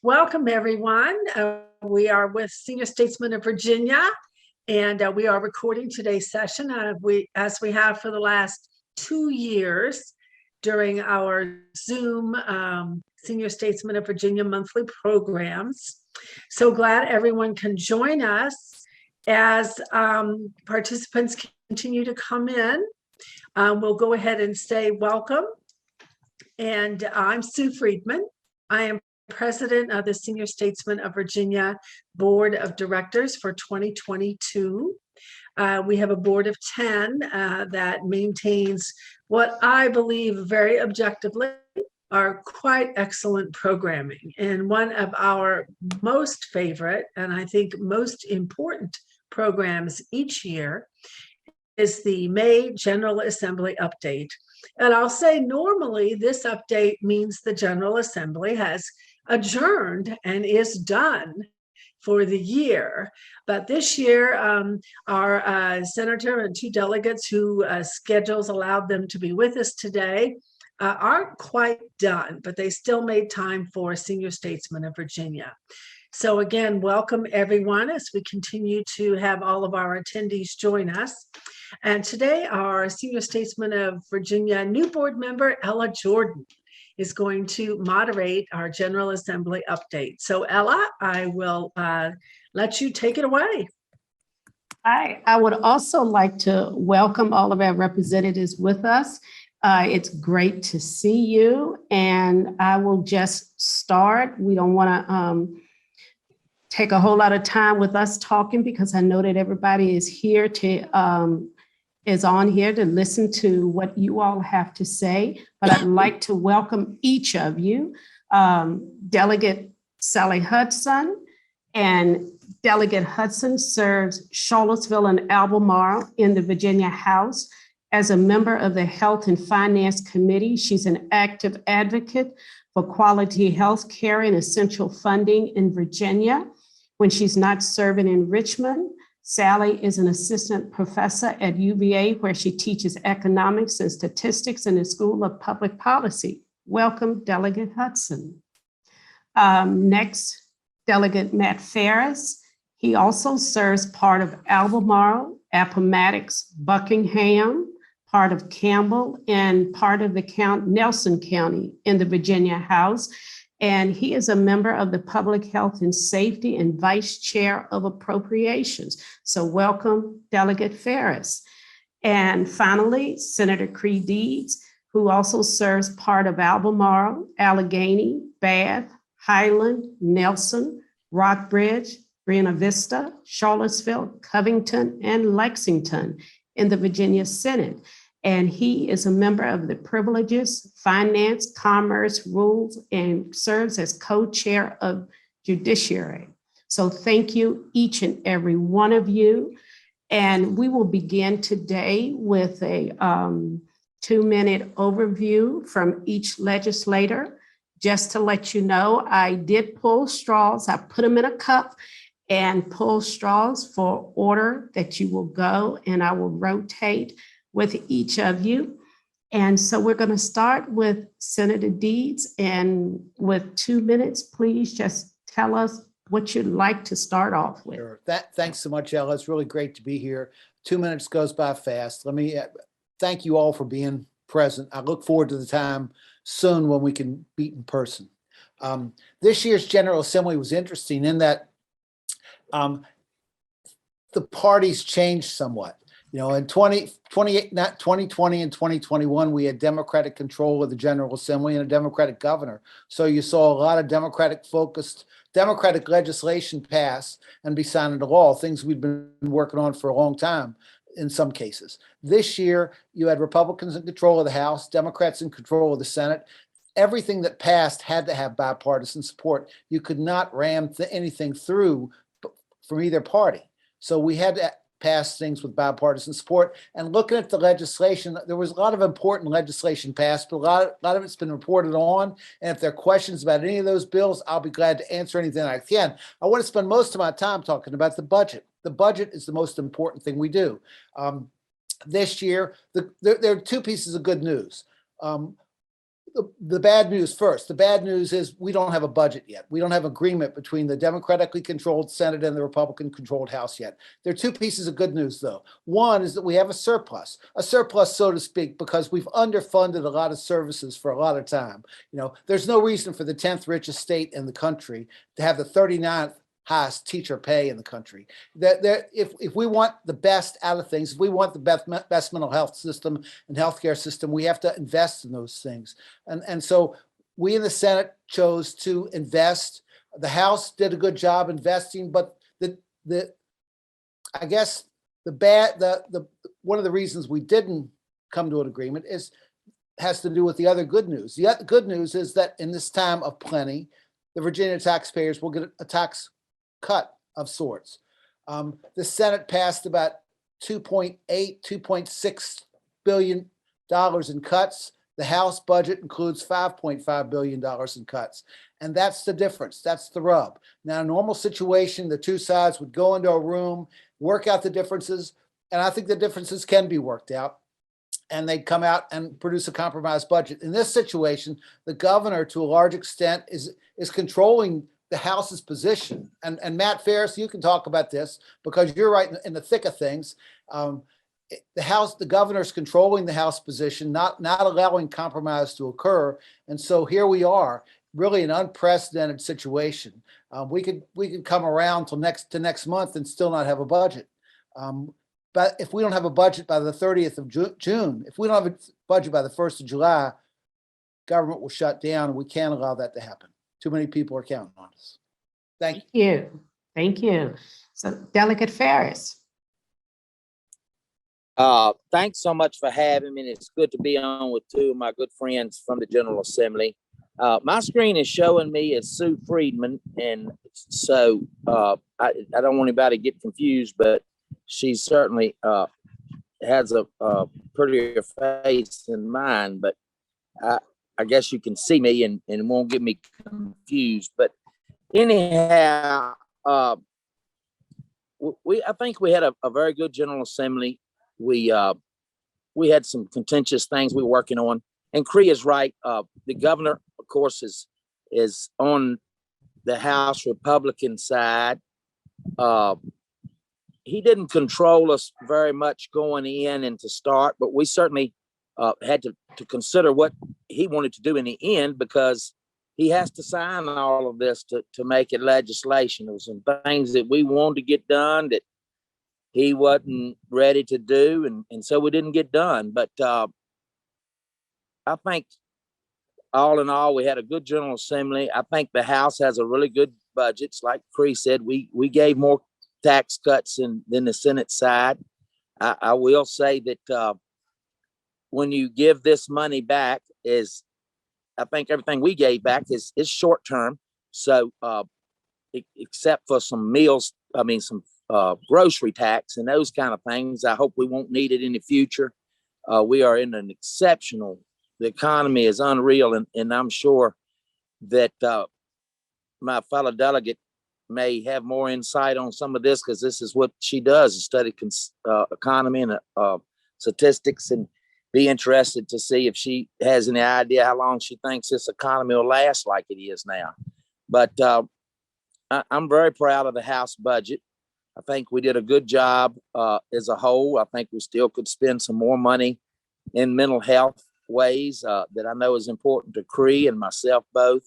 Welcome, everyone. We are with Senior Statesmen of Virginia, and we are recording today's session as we have for the last 2 years during our Zoom Senior Statesmen of Virginia monthly programs. So glad everyone can join us as participants continue to come in. We'll go ahead and say welcome. And I'm Sue Friedman. I am President of the Senior Statesmen of Virginia Board of Directors for 2022. We have a board of 10 that maintains what I believe very objectively are quite excellent programming. And one of our most favorite, and I think most important programs each year is the May General Assembly update. And I'll say normally this update means the General Assembly has adjourned and is done for the year. But this year, our senator and 2 delegates who schedules allowed them to be with us today aren't quite done, but they still made time for Senior Statesmen of Virginia. So again, welcome everyone as we continue to have all of our attendees join us. And today our Senior Statesmen of Virginia new board member, Ella Jordan, is going to moderate our General Assembly update. So Ella, I will let you take it away. Hi, I would also like to welcome all of our representatives with us. It's great to see you, and I will just start. We don't want to take a whole lot of time with us talking because I know that everybody is here to is on here to listen to what you all have to say, but I'd like to welcome each of you. Delegate Sally Hudson, and Delegate Hudson serves Charlottesville and Albemarle in the Virginia House. As a member of the Health and Finance Committee, she's an active advocate for quality health care and essential funding in Virginia. When she's not serving in Richmond, Sally is an assistant professor at UVA, where she teaches economics and statistics in the School of Public Policy. Welcome, Delegate Hudson. Next, Delegate Matt Ferris. He also serves part of Albemarle, Appomattox, Buckingham, part of Campbell, and part of the Nelson County in the Virginia House. And he is a member of the Public Health and Safety and Vice Chair of Appropriations. So welcome, Delegate Ferris. And finally, Senator Creigh Deeds, who also serves part of Albemarle, Allegheny, Bath, Highland, Nelson, Rockbridge, Buena Vista, Charlottesville, Covington, and Lexington in the Virginia Senate. And he is a member of the Privileges, Finance, Commerce, Rules, and serves as co-chair of Judiciary. So thank you, each and every one of you. And we will begin today with a 2-minute overview from each legislator. Just to let you know, I did pull straws. I put them in a cup and pull straws for order that you will go, and I will rotate with each of you. And so we're going to start with Senator Deeds, and with 2 minutes, please just tell us what you'd like to start off with. Sure. Thanks so much, Ella. It's really great to be here. 2 minutes goes by fast. Let me thank you all for being present. I look forward to the time soon when we can meet in person. This year's General Assembly was interesting in that the parties changed somewhat. You know, in 2020 and 2021, we had Democratic control of the General Assembly and a Democratic governor. So you saw a lot of Democratic legislation pass and be signed into law, things we'd been working on for a long time in some cases. This year, you had Republicans in control of the House, Democrats in control of the Senate. Everything that passed had to have bipartisan support. You could not ram anything through from either party. So we had to pass things with bipartisan support. And looking at the legislation, there was a lot of important legislation passed, but a lot of it's been reported on. And if there are questions about any of those bills, I'll be glad to answer anything I can. I want to spend most of my time talking about the budget. The budget is the most important thing we do. This year, there are 2 pieces of good news. the bad news first. The bad news is we don't have a budget yet. We don't have agreement between the Democratically controlled Senate and the Republican controlled House yet. There are two pieces of good news, though. One is that we have a surplus, so to speak, because we've underfunded a lot of services for a lot of time. You know, there's no reason for the 10th richest state in the country to have the 39th highest teacher pay in the country. If we want the best out of things, if we want the best mental health system and healthcare system, we have to invest in those things. And so we in the Senate chose to invest. The House did a good job investing, but I guess one of the reasons we didn't come to an agreement has to do with the other good news. The other good news is that in this time of plenty, the Virginia taxpayers will get a tax cut of sorts. The Senate passed about $2.6 billion in cuts. The House budget includes $5.5 billion in cuts. And that's the difference. That's the rub. Now, in a normal situation, the two sides would go into a room, work out the differences, and I think the differences can be worked out, and they'd come out and produce a compromised budget. In this situation, the governor, to a large extent, is controlling the House's position. And Matt Ferris, you can talk about this because you're right in the thick of things. The governor's controlling the House position, not allowing compromise to occur. And so here we are, really an unprecedented situation. We could come around till next month and still not have a budget. But if we don't have a budget by the 30th of June, if we don't have a budget by the 1st of July, government will shut down, and we can't allow that to happen. Too many people are counting on us. Thank you. Thank you. So Delegate Ferris. Thanks so much for having me. It's good to be on with two of my good friends from the General Assembly. My screen is showing me as Sue Friedman, and so I don't want anybody to get confused, but she certainly has a prettier face than mine, but I guess you can see me and it won't get me confused. But anyhow, I think we had a very good General Assembly. We had some contentious things we were working on, and Cree is right. The governor, of course, is on the House Republican side. He didn't control us very much going in and to start, but we certainly had to consider what he wanted to do in the end, because he has to sign all of this to make it legislation. There were some things that we wanted to get done that he wasn't ready to do, and so we didn't get done. But I think all in all, we had a good General Assembly. I think the House has a really good budget. It's like Cree said, we gave more tax cuts than the Senate side. I will say that when you give this money back, I think everything we gave back is short term. So except for some meals, some grocery tax and those kind of things, I hope we won't need it in the future. We are in an exceptional, the economy is unreal, and I'm sure that my fellow delegate may have more insight on some of this, because this is what she does, is study economy and statistics, and be interested to see if she has any idea how long she thinks this economy will last like it is now. But I'm very proud of the House budget. I think we did a good job as a whole. I think we still could spend some more money in mental health ways that I know is important to Cree and myself both.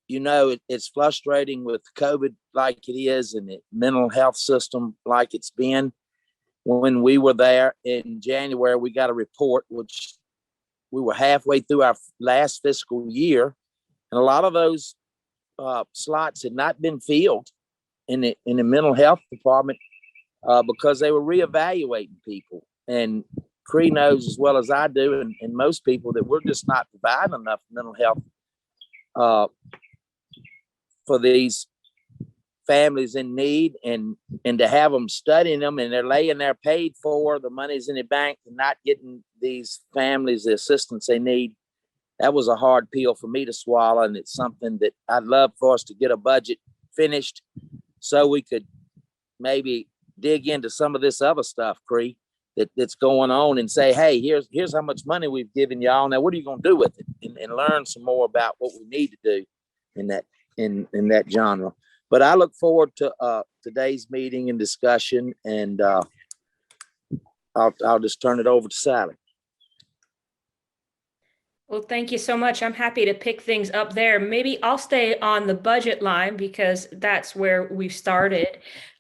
It's frustrating with COVID like it is, and the mental health system like it's been. When we were there in January, we got a report, which we were halfway through our last fiscal year, and a lot of those slots had not been filled in the mental health department because they were reevaluating people. And Cree knows as well as I do, and most people, that we're just not providing enough mental health for these families in need, and to have them studying them, and they're laying there paid for, the money's in the bank, and not getting these families the assistance they need. That was a hard pill for me to swallow, and it's something that I'd love for us to get a budget finished so we could maybe dig into some of this other stuff, Cree, that's going on and say, hey, here's how much money we've given y'all. Now, what are you going to do with it? And learn some more about what we need to do in that genre. But I look forward to today's meeting and discussion, and I'll just turn it over to Sally. Well, thank you so much. I'm happy to pick things up there. Maybe I'll stay on the budget line because that's where we've started.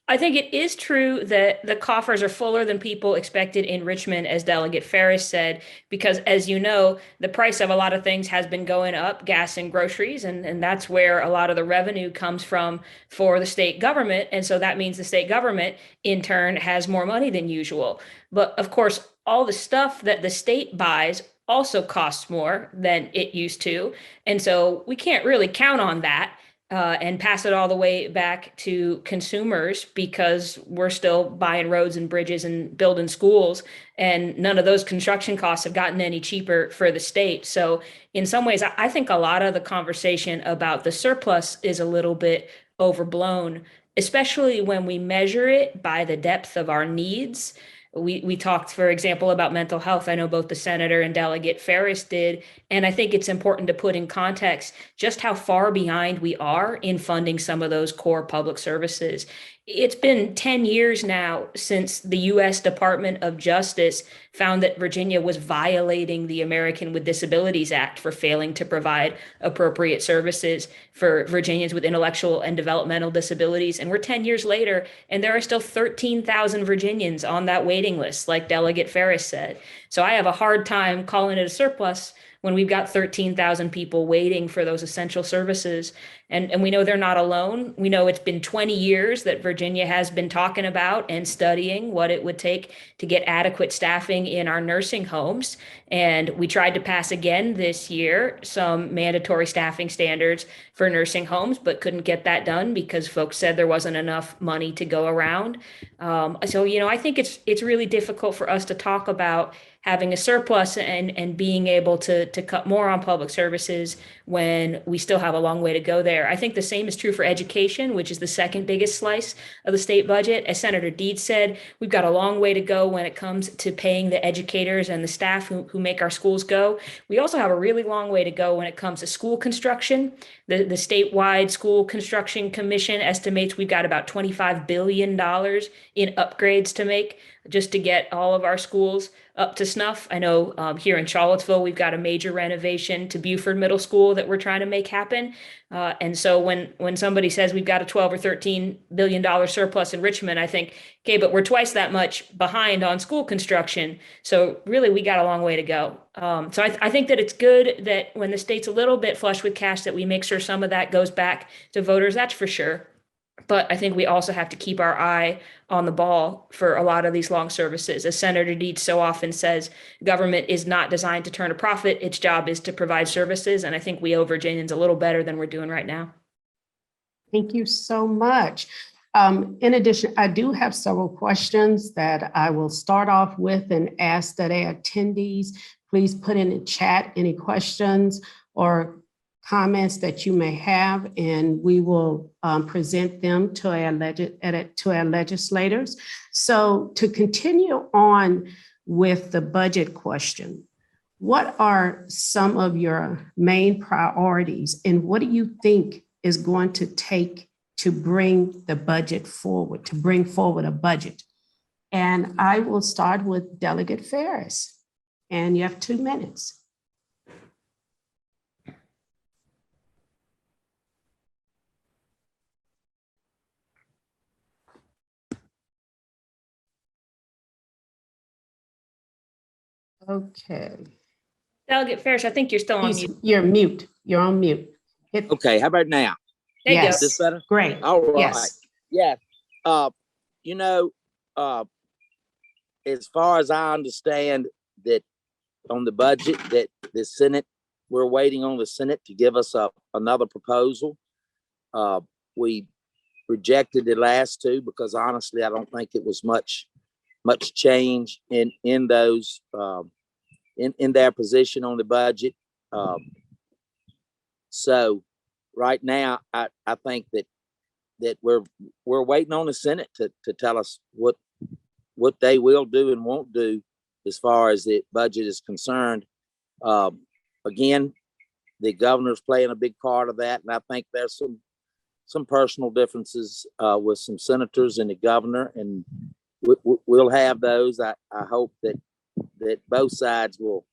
I think it is true that the coffers are fuller than people expected in Richmond, as Delegate Ferris said, because as you know, the price of a lot of things has been going up, gas and groceries, and that's where a lot of the revenue comes from for the state government. And so that means the state government in turn has more money than usual. But of course, all the stuff that the state buys also costs more than it used to. And so we can't really count on that and pass it all the way back to consumers because we're still buying roads and bridges and building schools. And none of those construction costs have gotten any cheaper for the state. So in some ways, I think a lot of the conversation about the surplus is a little bit overblown, especially when we measure it by the depth of our needs. We talked, for example, about mental health. I know both the senator and Delegate Ferris did. And I think it's important to put in context just how far behind we are in funding some of those core public services. It's been 10 years now since the U.S. Department of Justice found that Virginia was violating the American with Disabilities Act for failing to provide appropriate services for Virginians with intellectual and developmental disabilities. And we're 10 years later, and there are still 13,000 Virginians on that waiting list, like Delegate Ferris said. So I have a hard time calling it a surplus when we've got 13,000 people waiting for those essential services. And we know they're not alone. We know it's been 20 years that Virginia has been talking about and studying what it would take to get adequate staffing in our nursing homes. And we tried to pass again this year some mandatory staffing standards for nursing homes, but couldn't get that done because folks said there wasn't enough money to go around. So, I think it's really difficult for us to talk about having a surplus and being able to cut more on public services when we still have a long way to go there. I think the same is true for education, which is the second biggest slice of the state budget. As Senator Deeds said, we've got a long way to go when it comes to paying the educators and the staff who make our schools go. We also have a really long way to go when it comes to school construction. The statewide School Construction Commission estimates we've got about $25 billion in upgrades to make just to get all of our schools up to snuff. I know here in Charlottesville, we've got a major renovation to Buford Middle School that we're trying to make happen. And so when somebody says we've got a $12 or $13 billion surplus in Richmond, I think, okay, but we're twice that much behind on school construction. So really, we got a long way to go. So I think that it's good that when the state's a little bit flush with cash, that we make sure some of that goes back to voters, that's for sure. But I think we also have to keep our eye on the ball for a lot of these long services. As Senator Deeds so often says, government is not designed to turn a profit. Its job is to provide services. And I think we owe Virginians a little better than we're doing right now. Thank you so much. In addition, I do have several questions that I will start off with and ask that our attendees please put in the chat any questions or comments that you may have, and we will present them to our legislators. So to continue on with the budget question, what are some of your main priorities, and what do you think is going to take to bring the budget forward, to bring forward a budget? And I will start with Delegate Ferris, and you have 2 minutes. Okay. Delegate Ferris, I think you're still on mute. You're mute. You're on mute. Okay, how about now? There you go. Yes. Is this better? Great. All right. Yes. Yeah. As far as I understand that on the budget that the Senate, we're waiting on the Senate to give us another proposal. We rejected the last two because honestly, I don't think it was much change in those in their position on the budget. So right now, I think that we're waiting on the Senate to tell us what what they will do and won't do as far as the budget is concerned. Again, the governor's playing a big part of that, and I think there's some personal differences with some senators and the governor, and we'll have those. I hope that both sides will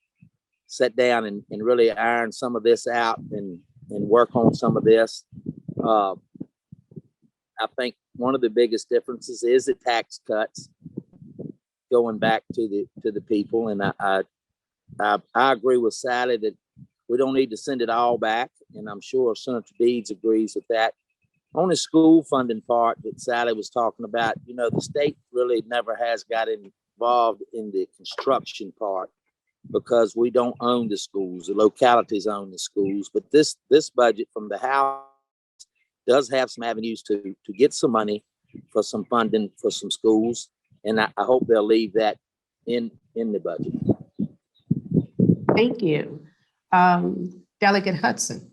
sit down and really iron some of this out and work on some of this. I think one of the biggest differences is the tax cuts going back to the people, and I agree with Sally that we don't need to send it all back, and I'm sure Senator Deeds agrees with that. On the school funding part that Sally was talking about, the state really never has got involved in the construction part because we don't own the schools. The localities own the schools, but this budget from the House does have some avenues to get some money for some funding for some schools, and I hope they'll leave that in the budget. Thank you. Delegate Hudson.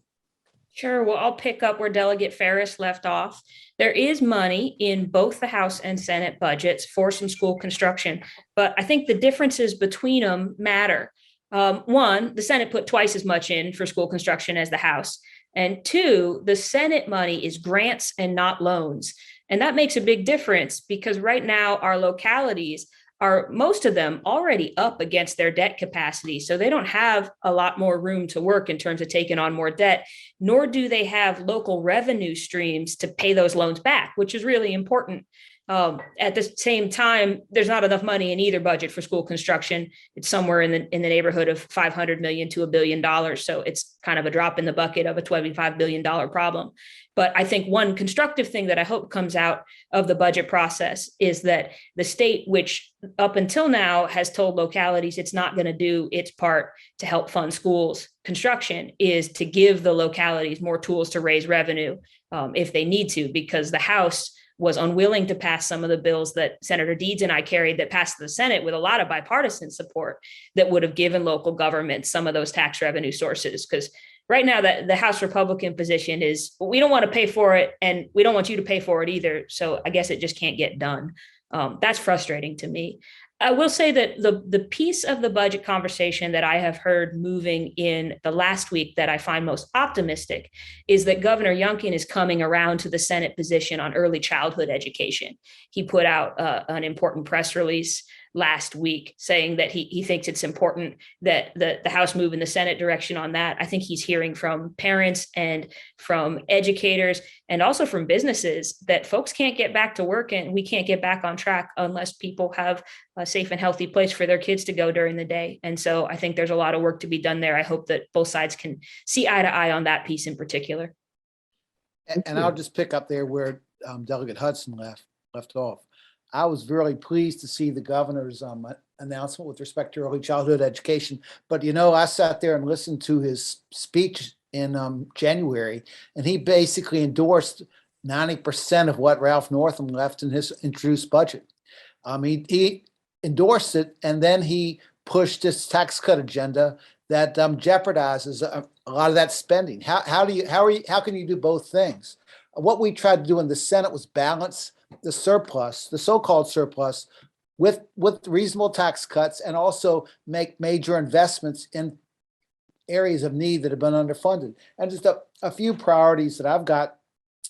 Sure. Well, I'll pick up where Delegate Ferris left off. There is money in both the House and Senate budgets for some school construction, but I think the differences between them matter. One, the Senate put twice as much in for school construction as the House. And two, the Senate money is grants and not loans. And that makes a big difference because right now our localities are, most of them, already up against their debt capacity. So they don't have a lot more room to work in terms of taking on more debt, nor do they have local revenue streams to pay those loans back, which is really important. At the same time, there's not enough money in either budget for school construction. It's somewhere in the neighborhood of $500 million to $1 billion. So it's kind of a drop in the bucket of a $25 billion problem. But I think one constructive thing that I hope comes out of the budget process is that the state, which up until now has told localities it's not going to do its part to help fund schools construction, is to give the localities more tools to raise revenue if they need to, because the House was unwilling to pass some of the bills that Senator Deeds and I carried that passed the Senate with a lot of bipartisan support that would have given local governments some of those tax revenue sources. Because right now the House Republican position is, we don't want to pay for it and we don't want you to pay for it either. So I guess it just can't get done. That's frustrating to me. I will say that the piece of the budget conversation that I have heard moving in the last week that I find most optimistic is that Governor Youngkin is coming around to the Senate position on early childhood education. He put out an important press release last week saying that he thinks it's important that the House move in the Senate direction on that. I think he's hearing from parents and from educators and also from businesses that folks can't get back to work and we can't get back on track unless people have a safe and healthy place for their kids to go during the day. And so I think there's a lot of work to be done there. I hope that both sides can see eye to eye on that piece in particular. And I'll just pick up there where Delegate Hudson left off. I was really pleased to see the governor's announcement with respect to early childhood education. But, I sat there and listened to his speech in January, and he basically endorsed 90% of what Ralph Northam left in his introduced budget. He endorsed it, and then he pushed this tax cut agenda that jeopardizes a lot of that spending. How can you do both things? What we tried to do in the Senate was balance the surplus, the so-called surplus, with reasonable tax cuts and also make major investments in areas of need that have been underfunded. And just a few priorities that I've got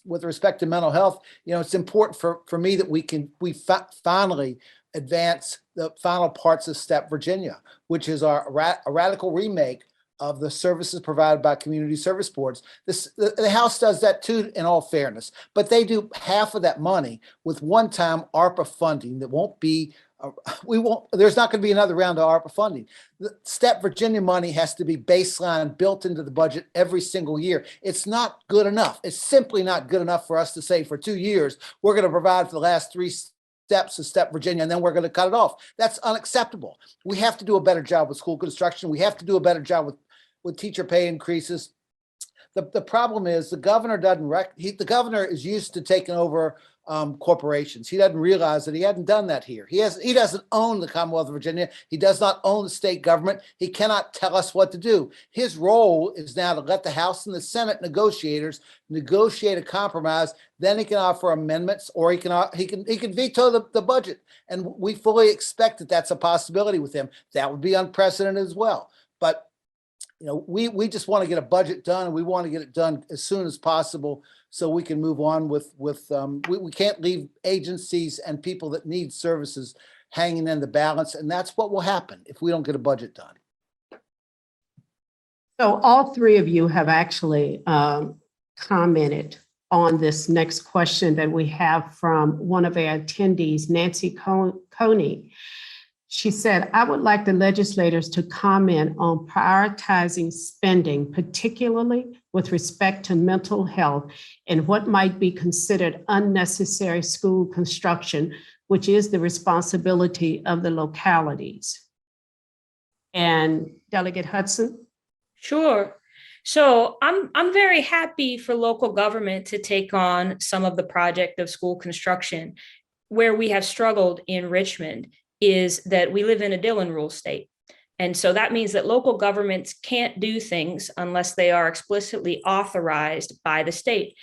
with respect to mental health. It's important for me that we finally advance the final parts of STEP Virginia, which is a radical remake of the services provided by community service boards. The House does that too, in all fairness, but they do half of that money with one-time ARPA funding that won't be, there's not going to be another round of ARPA funding. The STEP Virginia money has to be baseline built into the budget every single year. It's not good enough. It's simply not good enough for us to say for 2 years, we're going to provide for the last 3 steps of STEP Virginia, and then we're going to cut it off. That's unacceptable. We have to do a better job with school construction. We have to do a better job with teacher pay increases. The problem is the governor the governor is used to taking over corporations. He doesn't realize that he hadn't done that here. He doesn't own the Commonwealth of Virginia. He does not own the state government. He cannot tell us what to do. His role is now to let the House and the Senate negotiators negotiate a compromise. Then he can offer amendments, or he can veto the budget. And we fully expect that that's a possibility with him. That would be unprecedented as well. But we just want to get a budget done, and we want to get it done as soon as possible so we can move on with we can't leave agencies and people that need services hanging in the balance. And that's what will happen if we don't get a budget done. So all three of you have actually commented on this next question that we have from one of our attendees, Nancy Coney. She said, I would like the legislators to comment on prioritizing spending, particularly with respect to mental health and what might be considered unnecessary school construction, which is the responsibility of the localities. And Delegate Hudson? Sure. So I'm very happy for local government to take on some of the project of school construction. Where we have struggled in Richmond is that we live in a Dillon rule state. And so that means that local governments can't do things unless they are explicitly authorized by the state.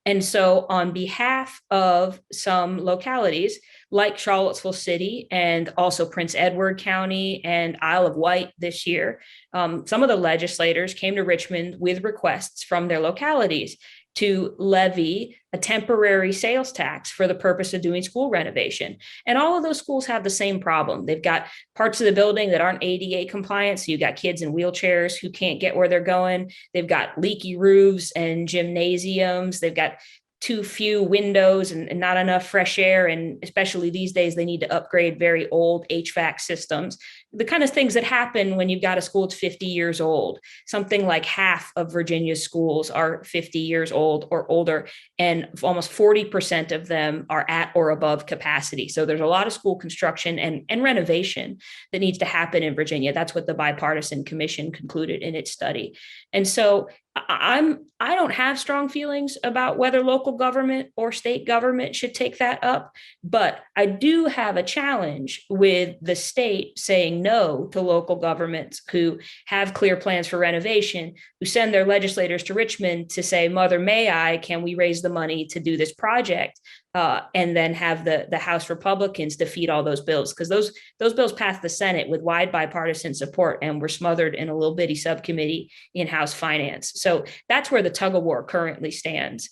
And so on behalf of some localities like Charlottesville City and also Prince Edward County and Isle of Wight this year, some of the legislators came to Richmond with requests from their localities to levy a temporary sales tax for the purpose of doing school renovation. And all of those schools have the same problem. They've got parts of the building that aren't ADA compliant. So you've got kids in wheelchairs who can't get where they're going. They've got leaky roofs and gymnasiums. They've got too few windows and not enough fresh air. And especially these days, they need to upgrade very old HVAC systems. The kind of things that happen when you've got a school that's 50 years old. Something like half of Virginia's schools are 50 years old or older, and almost 40% of them are at or above capacity. So there's a lot of school construction and renovation that needs to happen in Virginia. That's what the bipartisan commission concluded in its study. And so I don't have strong feelings about whether local government or state government should take that up, but I do have a challenge with the state saying no to local governments who have clear plans for renovation, who send their legislators to Richmond to say, Mother, may I, can we raise the money to do this project? And then have the House Republicans defeat all those bills, because those bills passed the Senate with wide bipartisan support and were smothered in a little bitty subcommittee in House Finance. So that's where the tug of war currently stands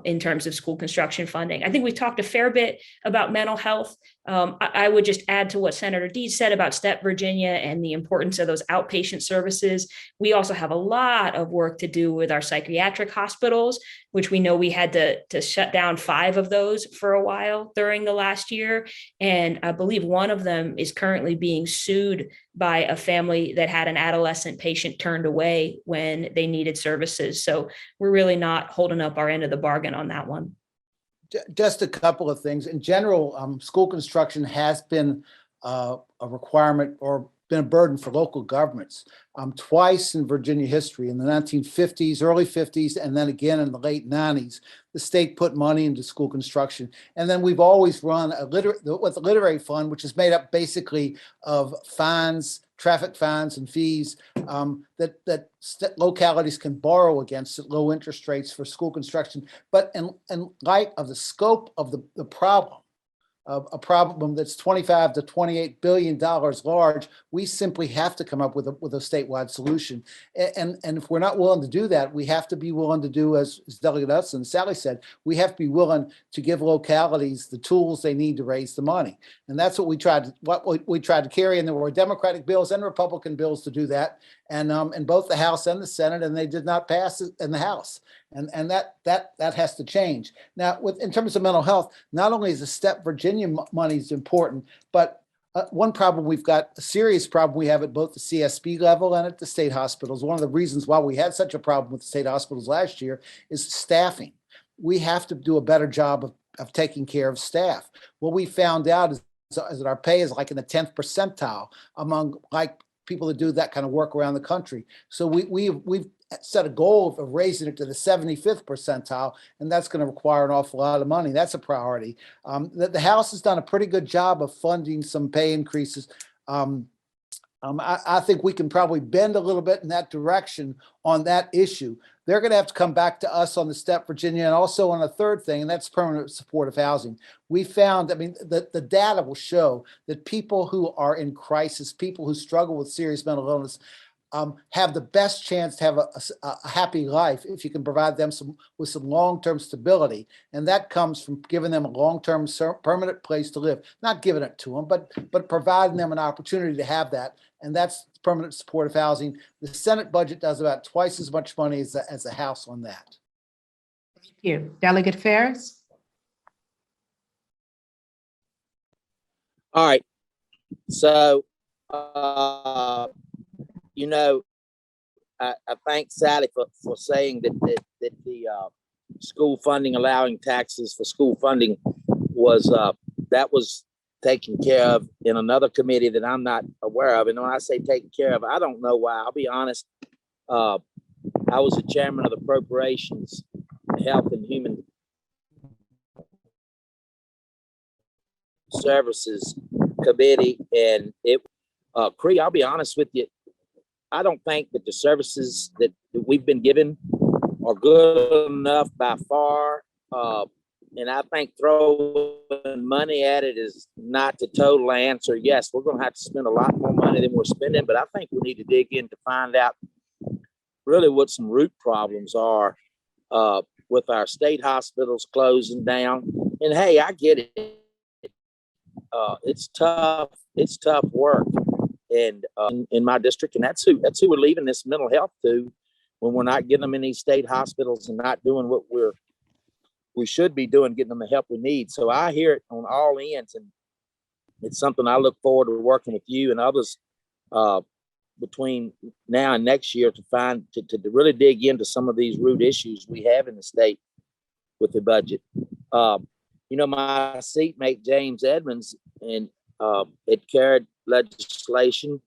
in terms of school construction funding. I think we've talked a fair bit about mental health. I would just add to what Senator Deeds said about STEP Virginia and the importance of those outpatient services. We also have a lot of work to do with our psychiatric hospitals, which we know we had to shut down 5 of those for a while during the last year. And I believe one of them is currently being sued by a family that had an adolescent patient turned away when they needed services. So we're really not holding up our end of the bargain on that one. Just a couple of things. In general, school construction has been a requirement or been a burden for local governments twice in Virginia history, in the 1950s, early 50s, and then again in the late 90s. The state put money into school construction. And then we've always run the literary fund, which is made up basically of fines, traffic fines and fees that localities can borrow against at low interest rates for school construction. But in light of the scope of the problem, a problem that's $25 to $28 billion large, we simply have to come up with a statewide solution. And if we're not willing to do that, we have to be willing to do, as Delegate Hudson and Sally said, we have to be willing to give localities the tools they need to raise the money. And that's what we tried to carry. And there were Democratic bills and Republican bills to do that, and in both the House and the Senate, and they did not pass it in the House. And that has to change. Now, in terms of mental health, not only is the STEP Virginia money is important, but one problem we've got, a serious problem we have at both the CSB level and at the state hospitals. One of the reasons why we had such a problem with the state hospitals last year is staffing. We have to do a better job of taking care of staff. What we found out is that our pay is like in the 10th percentile among people that do that kind of work around the country. So we've set a goal of raising it to the 75th percentile, and that's going to require an awful lot of money. That's a priority. The House has done a pretty good job of funding some pay increases. I think we can probably bend a little bit in that direction on that issue. They're going to have to come back to us on the step, Virginia, and also on a third thing, and that's permanent supportive housing. We found, I mean, the data will show that people who are in crisis, people who struggle with serious mental illness, have the best chance to have a happy life if you can provide them with some long-term stability. And that comes from giving them a long-term permanent place to live, not giving it to them, but providing them an opportunity to have that. And that's permanent supportive housing. The Senate budget does about twice as much money as the House on that. Thank you. Delegate Ferris? All right. So, you know, I thank Sally for saying that the school funding, allowing taxes for school funding was that was taken care of in another committee that I'm not aware of. And when I say taken care of, I don't know why. I'll be honest. I was the chairman of the Appropriations, Health and Human Services Committee, and Cree, I'll be honest with you. I don't think that the services that we've been given are good enough by far. And I think throwing money at it is not the total answer. Yes, we're going to have to spend a lot more money than we're spending, but I think we need to dig in to find out really what some root problems are with our state hospitals closing down. And hey, I get it. It's tough. It's tough work. And in my district, and that's who we're leaving this mental health to when we're not getting them in these state hospitals and not doing what we should be doing, getting them the help we need. So I hear it on all ends, and it's something I look forward to working with you and others between now and next year to really dig into some of these root issues we have in the state with the budget. You know, my seatmate James Edmonds and it carried legislation,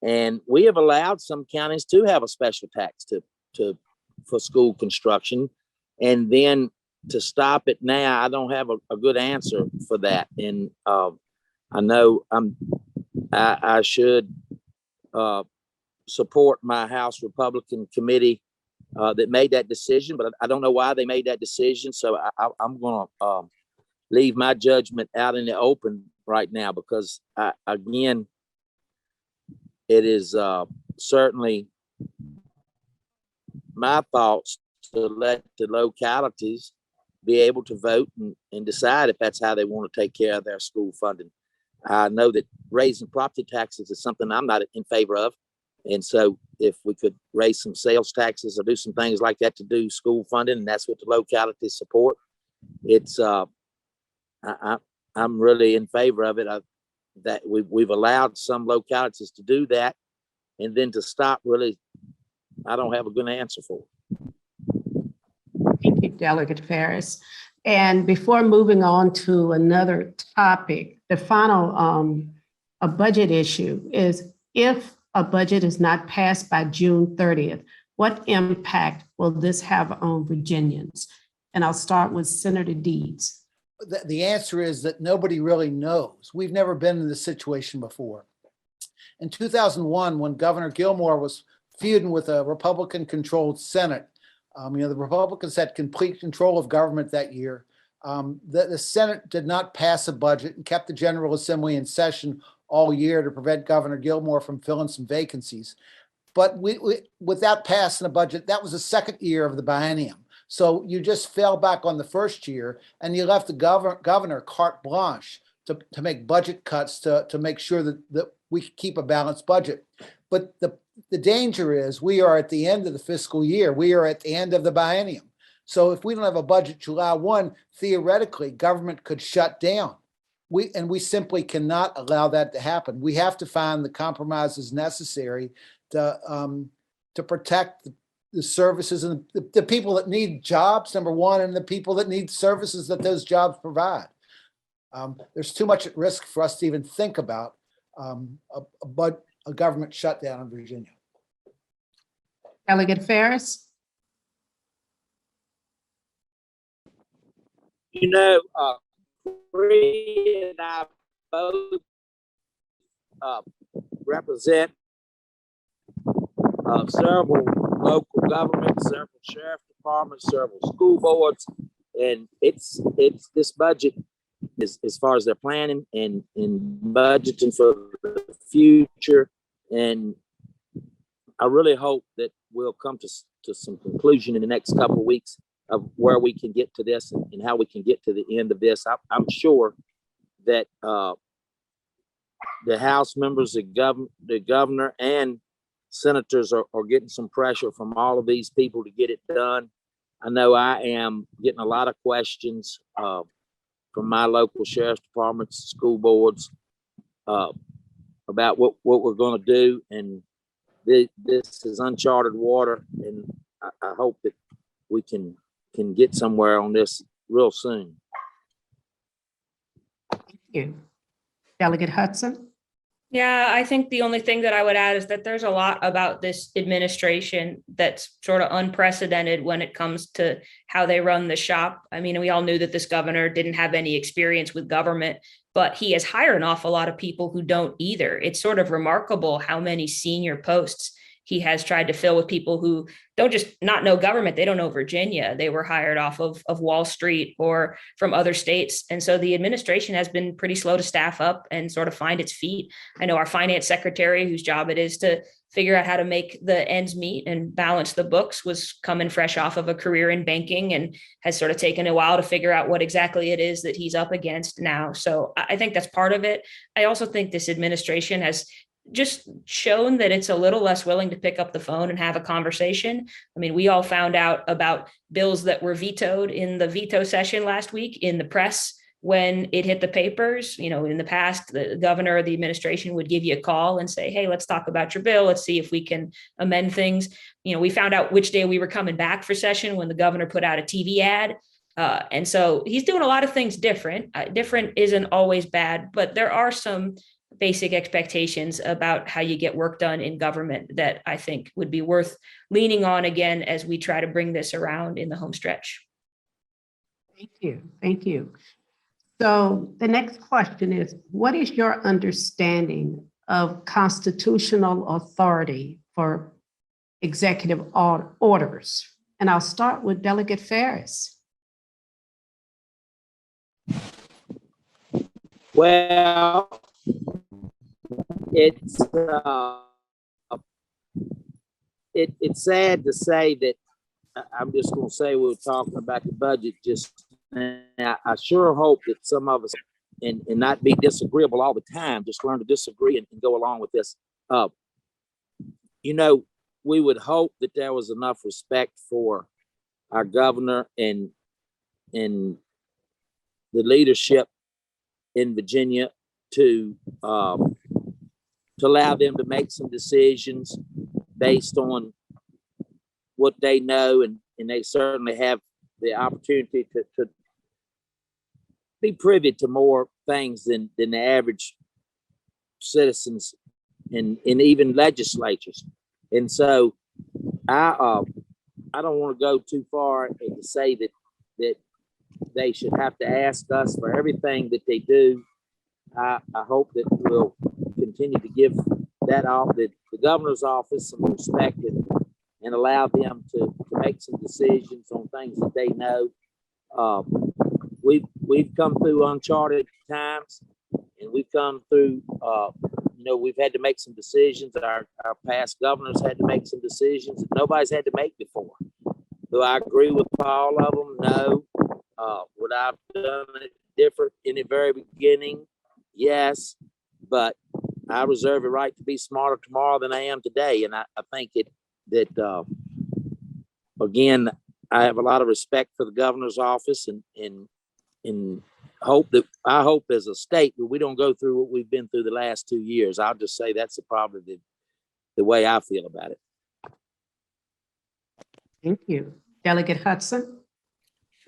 and we have allowed some counties to have a special tax for school construction, and then to stop it now, I don't have a good answer for that. And I know I should support my House Republican committee that made that decision, but I don't know why they made that decision. So I'm going to leave my judgment out in the open right now, because again, it is certainly my thoughts to let the localities be able to vote and decide if that's how they want to take care of their school funding. I know that raising property taxes is something I'm not in favor of. And so if we could raise some sales taxes or do some things like that to do school funding, and that's what the localities support, it's I'm really in favor of it. That we've allowed some localities to do that, and then to stop, really, I don't have a good answer for it. Thank you, Delegate Ferris. And before moving on to another topic, the final a budget issue is, if a budget is not passed by June 30th, what impact will this have on Virginians? And I'll start with Senator Deeds. The answer is that nobody really knows. We've never been in this situation before. In 2001, when Governor Gilmore was feuding with a Republican-controlled Senate, the Republicans had complete control of government that year. The Senate did not pass a budget and kept the General Assembly in session all year to prevent Governor Gilmore from filling some vacancies. But without passing a budget, that was the second year of the biennium. So you just fell back on the first year, and you left the governor carte blanche to make budget cuts to make sure that we keep a balanced budget. But the danger is we are at the end of the fiscal year. We are at the end of the biennium. So if we don't have a budget July 1, theoretically, government could shut down. We simply cannot allow that to happen. We have to find the compromises necessary to protect the services and the people that need jobs, number one, and the people that need services that those jobs provide. There's too much at risk for us to even think about a government shutdown in Virginia. Delegate Ferris? You know, Bree and I both represent several local governments, several sheriff departments, several school boards, and it's this budget is as far as their planning and budgeting for the future. And I really hope that we'll come to some conclusion in the next couple of weeks of where we can get to this and how we can get to the end of this. I'm sure that the House members, the governor and senators are getting some pressure from all of these people to get it done. I know I am getting a lot of questions from my local sheriff's departments, school boards, about what we're going to do. And this is uncharted water, and I hope that we can get somewhere on this real soon. Thank you. Delegate Hudson? Yeah, I think the only thing that I would add is that there's a lot about this administration that's sort of unprecedented when it comes to how they run the shop. I mean, we all knew that this governor didn't have any experience with government, but he has hired an awful lot of people who don't either. It's sort of remarkable how many senior posts he has tried to fill with people who don't just not know government. They don't know Virginia. They were hired off of Wall Street or from other states. And so the administration has been pretty slow to staff up and sort of find its feet. I know our finance secretary, whose job it is to figure out how to make the ends meet and balance the books, was coming fresh off of a career in banking and has sort of taken a while to figure out what exactly it is that he's up against now. So I think that's part of it. I also think this administration has just shown that it's a little less willing to pick up the phone and have a conversation. I mean, we all found out about bills that were vetoed in the veto session last week in the press when it hit the papers. You know, in the past, the governor or the administration would give you a call and say, hey, let's talk about your bill. Let's see if we can amend things. You know, we found out which day we were coming back for session when the governor put out a TV ad. And so he's doing a lot of things different. Different isn't always bad, but there are some basic expectations about how you get work done in government that I think would be worth leaning on again as we try to bring this around in the home stretch. Thank you. Thank you. So the next question is, what is your understanding of constitutional authority for executive orders? And I'll start with Delegate Ferris. Well, it's sad to say that I'm just going to say we were talking about the budget just now. I sure hope that some of us and not be disagreeable all the time, just learn to disagree and go along with this. You know, we would hope that there was enough respect for our governor and the leadership in Virginia to allow them to make some decisions based on what they know, and they certainly have the opportunity to be privy to more things than the average citizens and even legislatures. And so I don't want to go too far and to say that they should have to ask us for everything that they do. I hope that we'll continue to give the governor's office some respect and allow them to make some decisions on things that they know. We've come through uncharted times, and we've come through, we've had to make some decisions. Our past governors had to make some decisions that nobody's had to make before. Do I agree with all of them? No. Would I have done it different in the very beginning? Yes, but I reserve a right to be smarter tomorrow than I am today. And I think that again, I have a lot of respect for the governor's office and I hope as a state that we don't go through what we've been through the last 2 years. I'll just say that's probably the way I feel about it. Thank you. Delegate Hudson?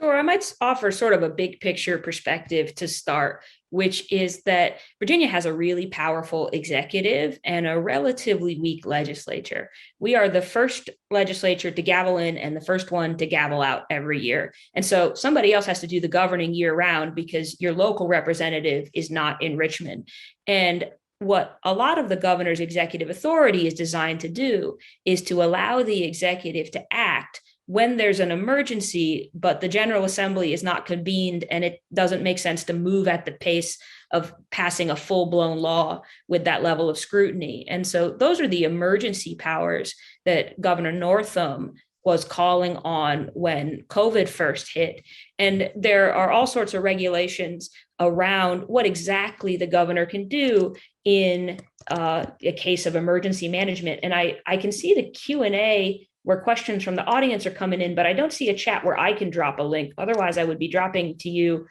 Sure, I might offer sort of a big picture perspective to start, which is that Virginia has a really powerful executive and a relatively weak legislature. We are the first legislature to gavel in and the first one to gavel out every year. And so somebody else has to do the governing year round because your local representative is not in Richmond. And what a lot of the governor's executive authority is designed to do is to allow the executive to act when there's an emergency, but the General Assembly is not convened and it doesn't make sense to move at the pace of passing a full-blown law with that level of scrutiny. And so those are the emergency powers that Governor Northam was calling on when COVID first hit. And there are all sorts of regulations around what exactly the governor can do in a case of emergency management. And I can see the Q&A where questions from the audience are coming in, but I don't see a chat where I can drop a link. Otherwise, I would be dropping to you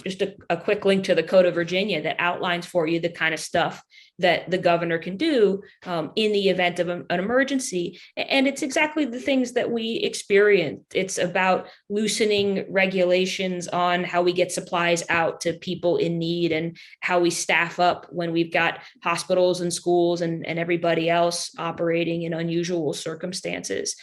just a quick link to the Code of Virginia that outlines for you the kind of stuff that the governor can do in the event of an emergency. And it's exactly the things that we experienced. It's about loosening regulations on how we get supplies out to people in need and how we staff up when we've got hospitals and schools and everybody else operating in unusual circumstances.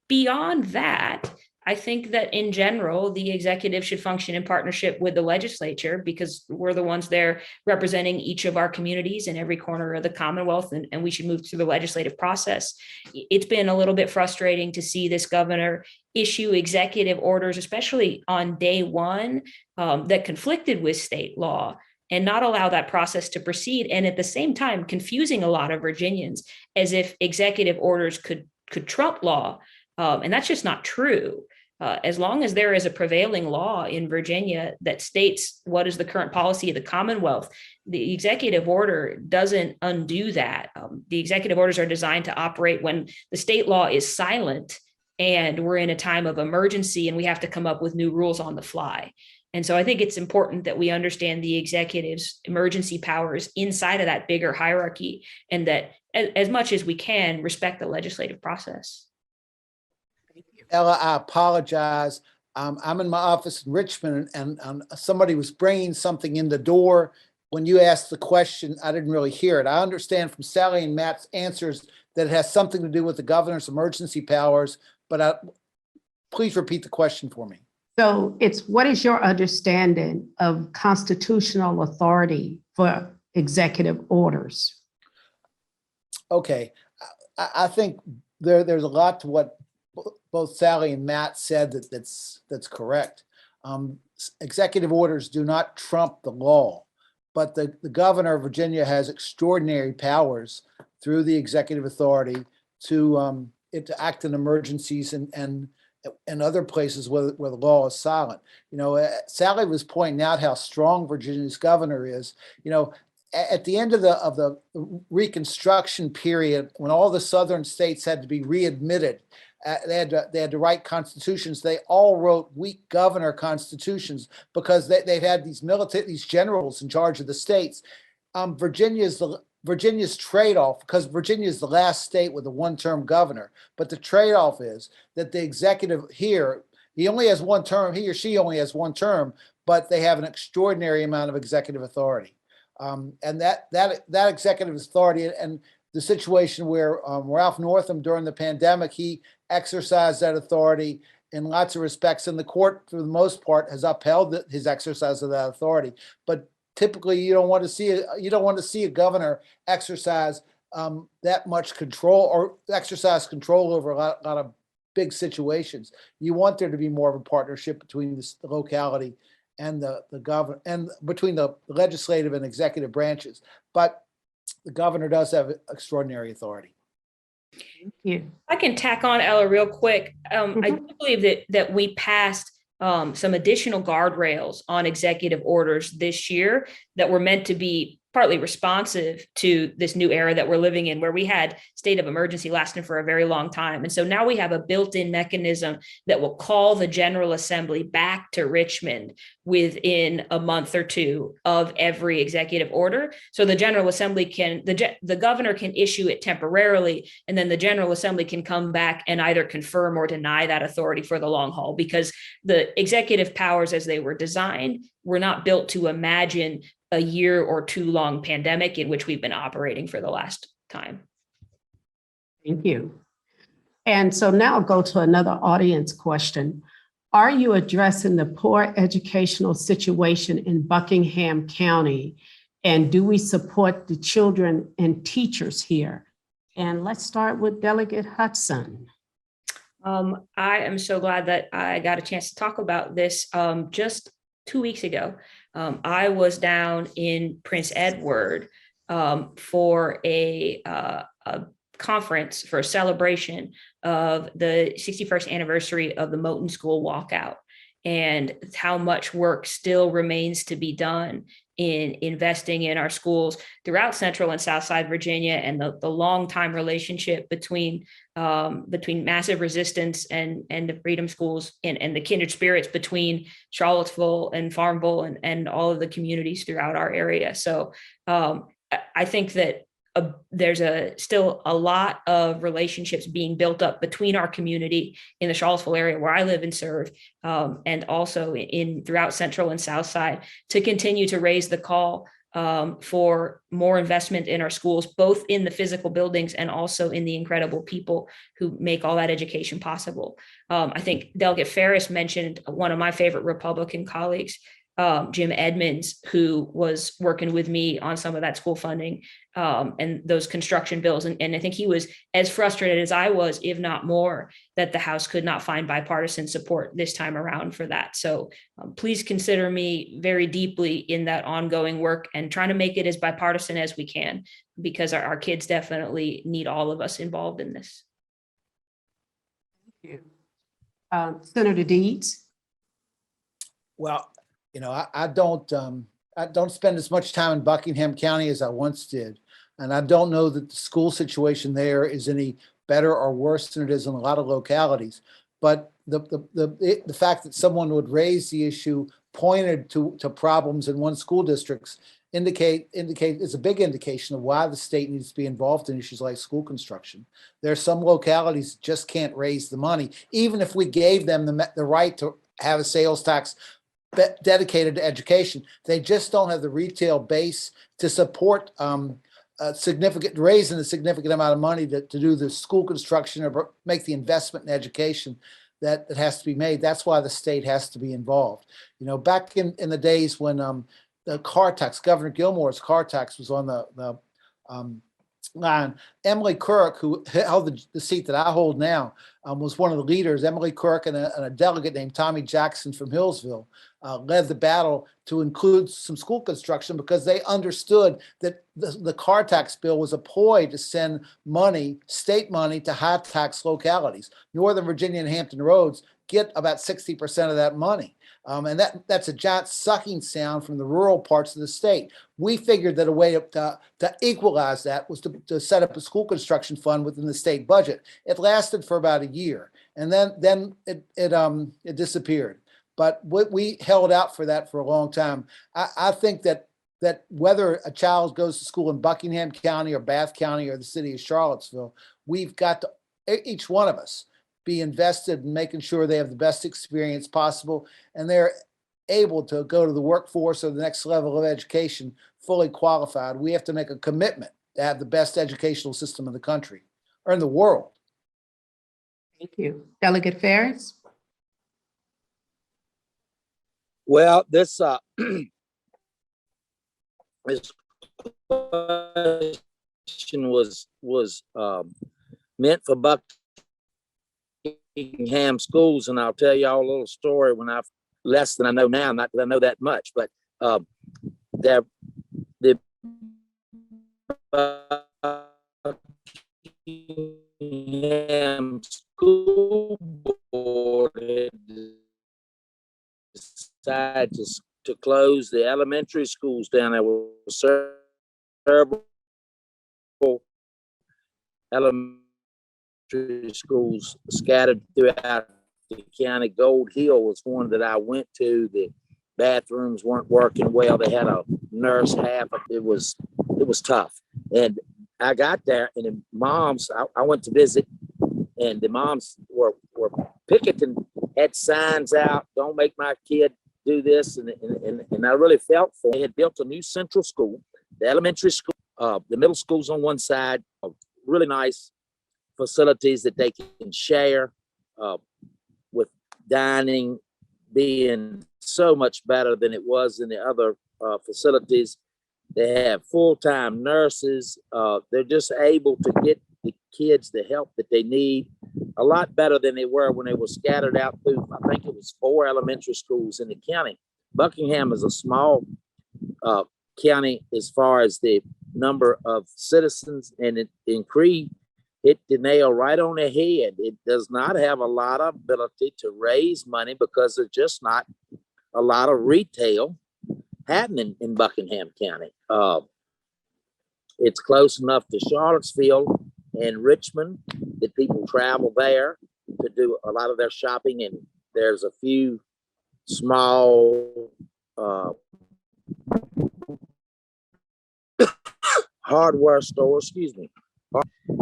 Beyond that, I think that in general, the executive should function in partnership with the legislature because we're the ones there representing each of our communities in every corner of the Commonwealth, and we should move through the legislative process. It's been a little bit frustrating to see this governor issue executive orders, especially on day one, that conflicted with state law and not allow that process to proceed. And at the same time, confusing a lot of Virginians as if executive orders could trump law. And that's just not true. As long as there is a prevailing law in Virginia that states what is the current policy of the Commonwealth, the executive order doesn't undo that. The executive orders are designed to operate when the state law is silent and we're in a time of emergency and we have to come up with new rules on the fly. And so I think it's important that we understand the executive's emergency powers inside of that bigger hierarchy and that as much as we can respect the legislative process. Ella, I apologize. I'm in my office in Richmond and somebody was bringing something in the door. When you asked the question, I didn't really hear it. I understand from Sally and Matt's answers that it has something to do with the governor's emergency powers, but please repeat the question for me. So it's, what is your understanding of constitutional authority for executive orders? Okay, I think there's a lot to what both Sally and Matt said that's correct. Executive orders do not trump the law, but the governor of Virginia has extraordinary powers through the executive authority to act in emergencies and other places where the law is silent. You know, Sally was pointing out how strong Virginia's governor is. You know, at the end of the Reconstruction period, when all the southern states had to be readmitted, they had to write constitutions. They all wrote weak governor constitutions because they've had these generals in charge of the states. Virginia's trade-off, because Virginia is the last state with a one-term governor, but the trade-off is that the executive here, he only has one term, he or she only has one term, but they have an extraordinary amount of executive authority. And that executive authority and the situation where Ralph Northam during the pandemic, he exercised that authority in lots of respects, and the court, for the most part, has upheld his exercise of that authority. But typically, you don't want to see a governor exercise that much control or exercise control over a lot of big situations. You want there to be more of a partnership between the locality and the governor, and between the legislative and executive branches. But the governor does have extraordinary authority. Thank you. I can tack on, Ella, real quick. I do believe that we passed some additional guardrails on executive orders this year that were meant to be partly responsive to this new era that we're living in, where we had state of emergency lasting for a very long time. And so now we have a built-in mechanism that will call the General Assembly back to Richmond within a month or two of every executive order. So the General Assembly the governor can issue it temporarily, and then the General Assembly can come back and either confirm or deny that authority for the long haul, because the executive powers as they were designed were not built to imagine a year or two long pandemic in which we've been operating for the last time. Thank you. And so now I'll go to another audience question. Are you addressing the poor educational situation in Buckingham County? And do we support the children and teachers here? And let's start with Delegate Hudson. I am so glad that I got a chance to talk about this. Just 2 weeks ago, I was down in Prince Edward for a conference for a celebration of the 61st anniversary of the Moton School walkout, and how much work still remains to be done in investing in our schools throughout Central and Southside Virginia, and the long time relationship between massive resistance and the freedom schools and the kindred spirits between Charlottesville and Farmville and all of the communities throughout our area. So I think that there's still a lot of relationships being built up between our community in the Charlottesville area where I live and serve, and also throughout Central and Southside, to continue to raise the call for more investment in our schools, both in the physical buildings and also in the incredible people who make all that education possible. I think Delegate Ferris mentioned one of my favorite Republican colleagues, Jim Edmonds, who was working with me on some of that school funding and those construction bills. And I think he was as frustrated as I was, if not more, that the House could not find bipartisan support this time around for that. So please consider me very deeply in that ongoing work and trying to make it as bipartisan as we can, because our kids definitely need all of us involved in this. Thank you. Senator Deeds. Well, I don't spend as much time in Buckingham County as I once did. And I don't know that the school situation there is any better or worse than it is in a lot of localities. But the fact that someone would raise the issue pointed to problems in one school districts indicate is a big indication of why the state needs to be involved in issues like school construction. There are some localities that just can't raise the money, even if we gave them the right to have a sales tax dedicated to education. They just don't have the retail base to support raising a significant amount of money to do the school construction or make the investment in education that has to be made. That's why the state has to be involved. Back in the days when the car tax, Governor Gilmore's car tax was on the line, Emily Kirk, who held the seat that I hold now, was one of the leaders. Emily Kirk and a delegate named Tommy Jackson from Hillsville led the battle to include some school construction, because they understood that the car tax bill was a ploy to send state money to high tax localities. Northern Virginia and Hampton Roads get about 60% of that money. And that's a giant sucking sound from the rural parts of the state. We figured that a way to equalize that was to set up a school construction fund within the state budget. It lasted for about a year, and then it disappeared. But we held out for that for a long time. I think that whether a child goes to school in Buckingham County or Bath County or the city of Charlottesville, we've got to, each one of us, be invested in making sure they have the best experience possible and they're able to go to the workforce or the next level of education fully qualified. We have to make a commitment to have the best educational system in the country or in the world. Thank you. Delegate Ferris. Well, this this question was meant for Buckingham schools, and I'll tell y'all a little story when I've less than I know now, not that I know that much, but the Buckingham School Board decided to close the elementary schools down there. Were several elementary schools scattered throughout the county. Gold Hill was one that I went to. The bathrooms weren't working well. They had a nurse half. It was tough. And I got there, and the moms, I went to visit, and the moms were picketing, had signs out, "Don't make my kid do this." And I really felt for them. They had built a new central school, the elementary school, the middle school's on one side, really nice facilities that they can share, with dining being so much better than it was in the other facilities. They have full-time nurses. They're just able to get the kids the help that they need a lot better than they were when they were scattered out through, I think it was 4 elementary schools in the county. Buckingham is a small county as far as the number of citizens, and in Cree hit the nail right on the head. It does not have a lot of ability to raise money because there's just not a lot of retail happening in Buckingham County. It's close enough to Charlottesville and Richmond that people travel there to do a lot of their shopping, and there's a few small hardware stores,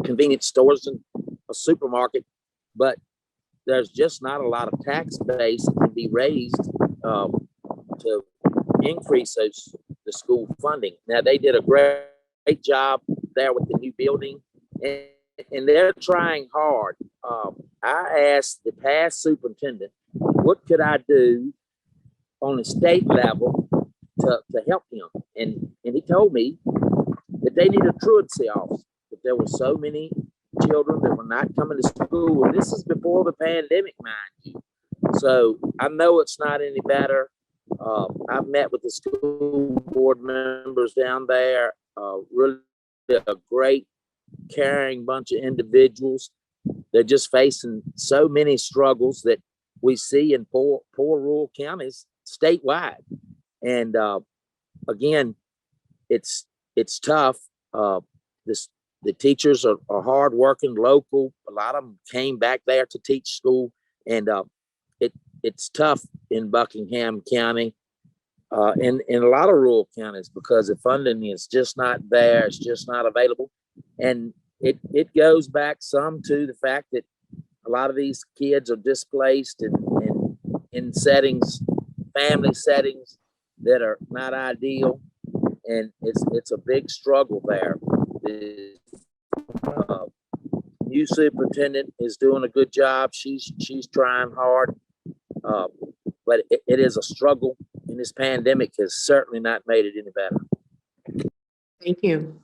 convenience stores and a supermarket, but there's just not a lot of tax base that can be raised to increase the school funding. Now, they did a great job there with the new building, and they're trying hard. I asked the past superintendent, what could I do on a state level to help him? And he told me that they need a truancy office, that there were so many children that were not coming to school. And this is before the pandemic, mind you. So I know it's not any better. I've met with the school board members down there, really a great, caring bunch of individuals. They're just facing so many struggles that we see in poor rural counties statewide. And again, it's tough. The teachers are hardworking, local. A lot of them came back there to teach school, and it's tough in Buckingham County, in a lot of rural counties, because the funding is just not there. It's just not available, and it goes back some to the fact that a lot of these kids are displaced in settings, family settings that are not ideal, and it's a big struggle there. The new superintendent is doing a good job. She's trying hard, but it is a struggle, and this pandemic has certainly not made it any better. Thank you.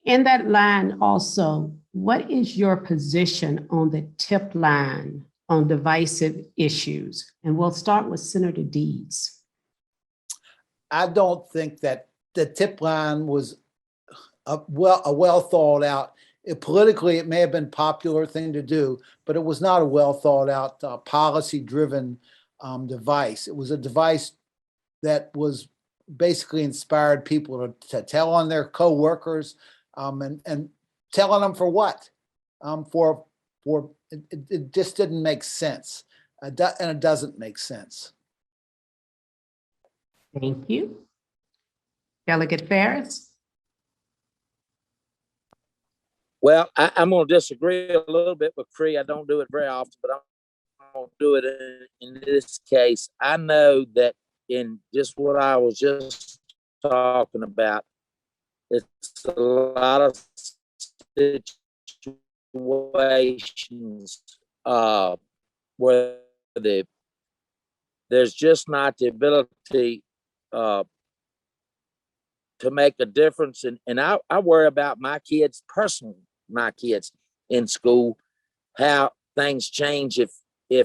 In that line also, what is your position on the tip line on divisive issues? And we'll start with Senator Deeds. I don't think that the tip line was a well thought out. Politically, it may have been a popular thing to do, but it was not a well thought out, policy driven device. It was a device that was basically inspired people to tell on their coworkers, and telling them for what? It just didn't make sense, and it doesn't make sense. Thank you. Delegate Ferris. Well, I'm going to disagree a little bit with Cree. I don't do it very often, but I'm going to do it in this case. I know that in just what I was just talking about, it's a lot of situations where there's just not the ability to make a difference. And I worry about my kids personally, my kids in school, how things change if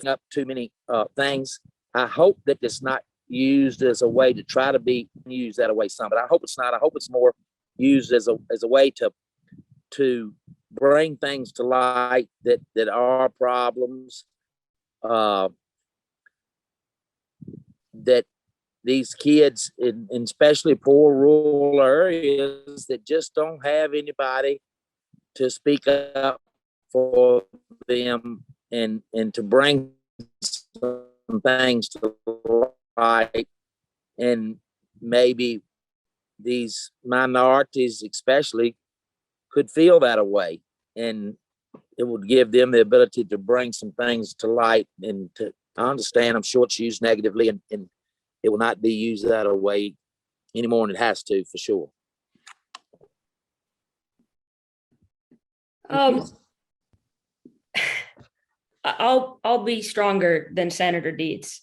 up too many things. I hope that it's not used as a way to try to be used that way some, but I hope it's not. I hope it's more used as a way to bring things to light that are problems, that these kids, in especially poor rural areas, that just don't have anybody to speak up for them and to bring some things to light. And maybe these minorities especially could feel that way, and it would give them the ability to bring some things to light. And I understand, I'm sure it's used negatively, and it will not be used that way anymore than it has to, for sure. I'll be stronger than Senator Deeds.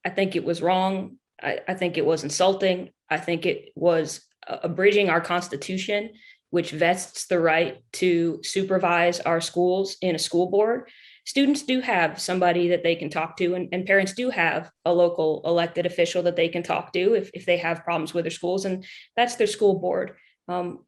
I think it was wrong. I think it was insulting. I think it was abridging our Constitution, which vests the right to supervise our schools in a school board. Students do have somebody that they can talk to, and parents do have a local elected official that they can talk to if they have problems with their schools, and that's their school board.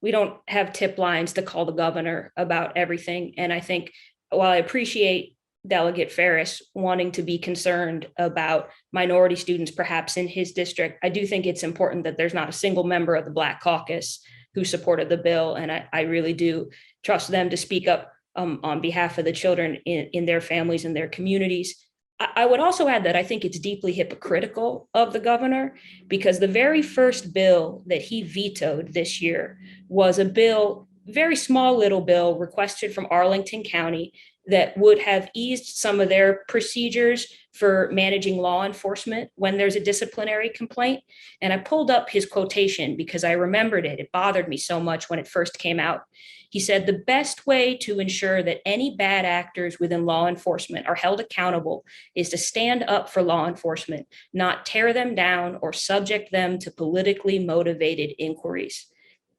We don't have tip lines to call the governor about everything. And I think while I appreciate Delegate Ferris wanting to be concerned about minority students perhaps in his district, I do think it's important that there's not a single member of the Black Caucus who supported the bill. And I really do trust them to speak up on behalf of the children in their families and their communities. I would also add that I think it's deeply hypocritical of the governor, because the very first bill that he vetoed this year was a bill, very small little bill requested from Arlington County, that would have eased some of their procedures for managing law enforcement when there's a disciplinary complaint. And I pulled up his quotation because I remembered it. It bothered me so much when it first came out. He said, "The best way to ensure that any bad actors within law enforcement are held accountable is to stand up for law enforcement, not tear them down or subject them to politically motivated inquiries."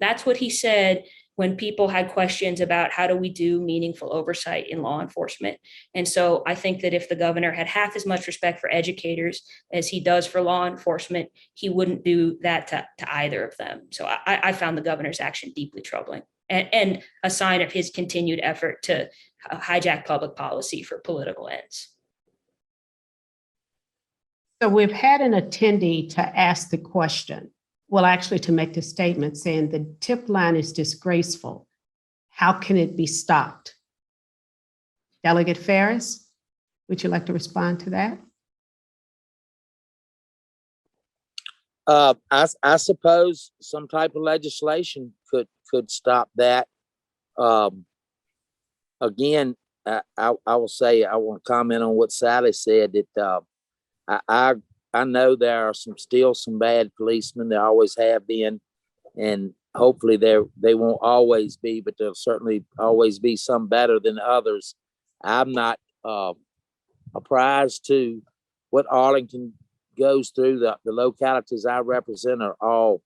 That's what he said when people had questions about how do we do meaningful oversight in law enforcement. And so I think that if the governor had half as much respect for educators as he does for law enforcement, he wouldn't do that to either of them. So I found the governor's action deeply troubling, and a sign of his continued effort to hijack public policy for political ends. So we've had an attendee to ask the question, well, actually to make the statement saying the tip line is disgraceful. How can it be stopped? Delegate Ferris, would you like to respond to that? I suppose some type of legislation could stop that. Again, I will say, I want to comment on what Sally said, that I know there are still some bad policemen. There always have been, and hopefully they won't always be, but there'll certainly always be some better than others. I'm not apprised to what Arlington goes through. The localities I represent are all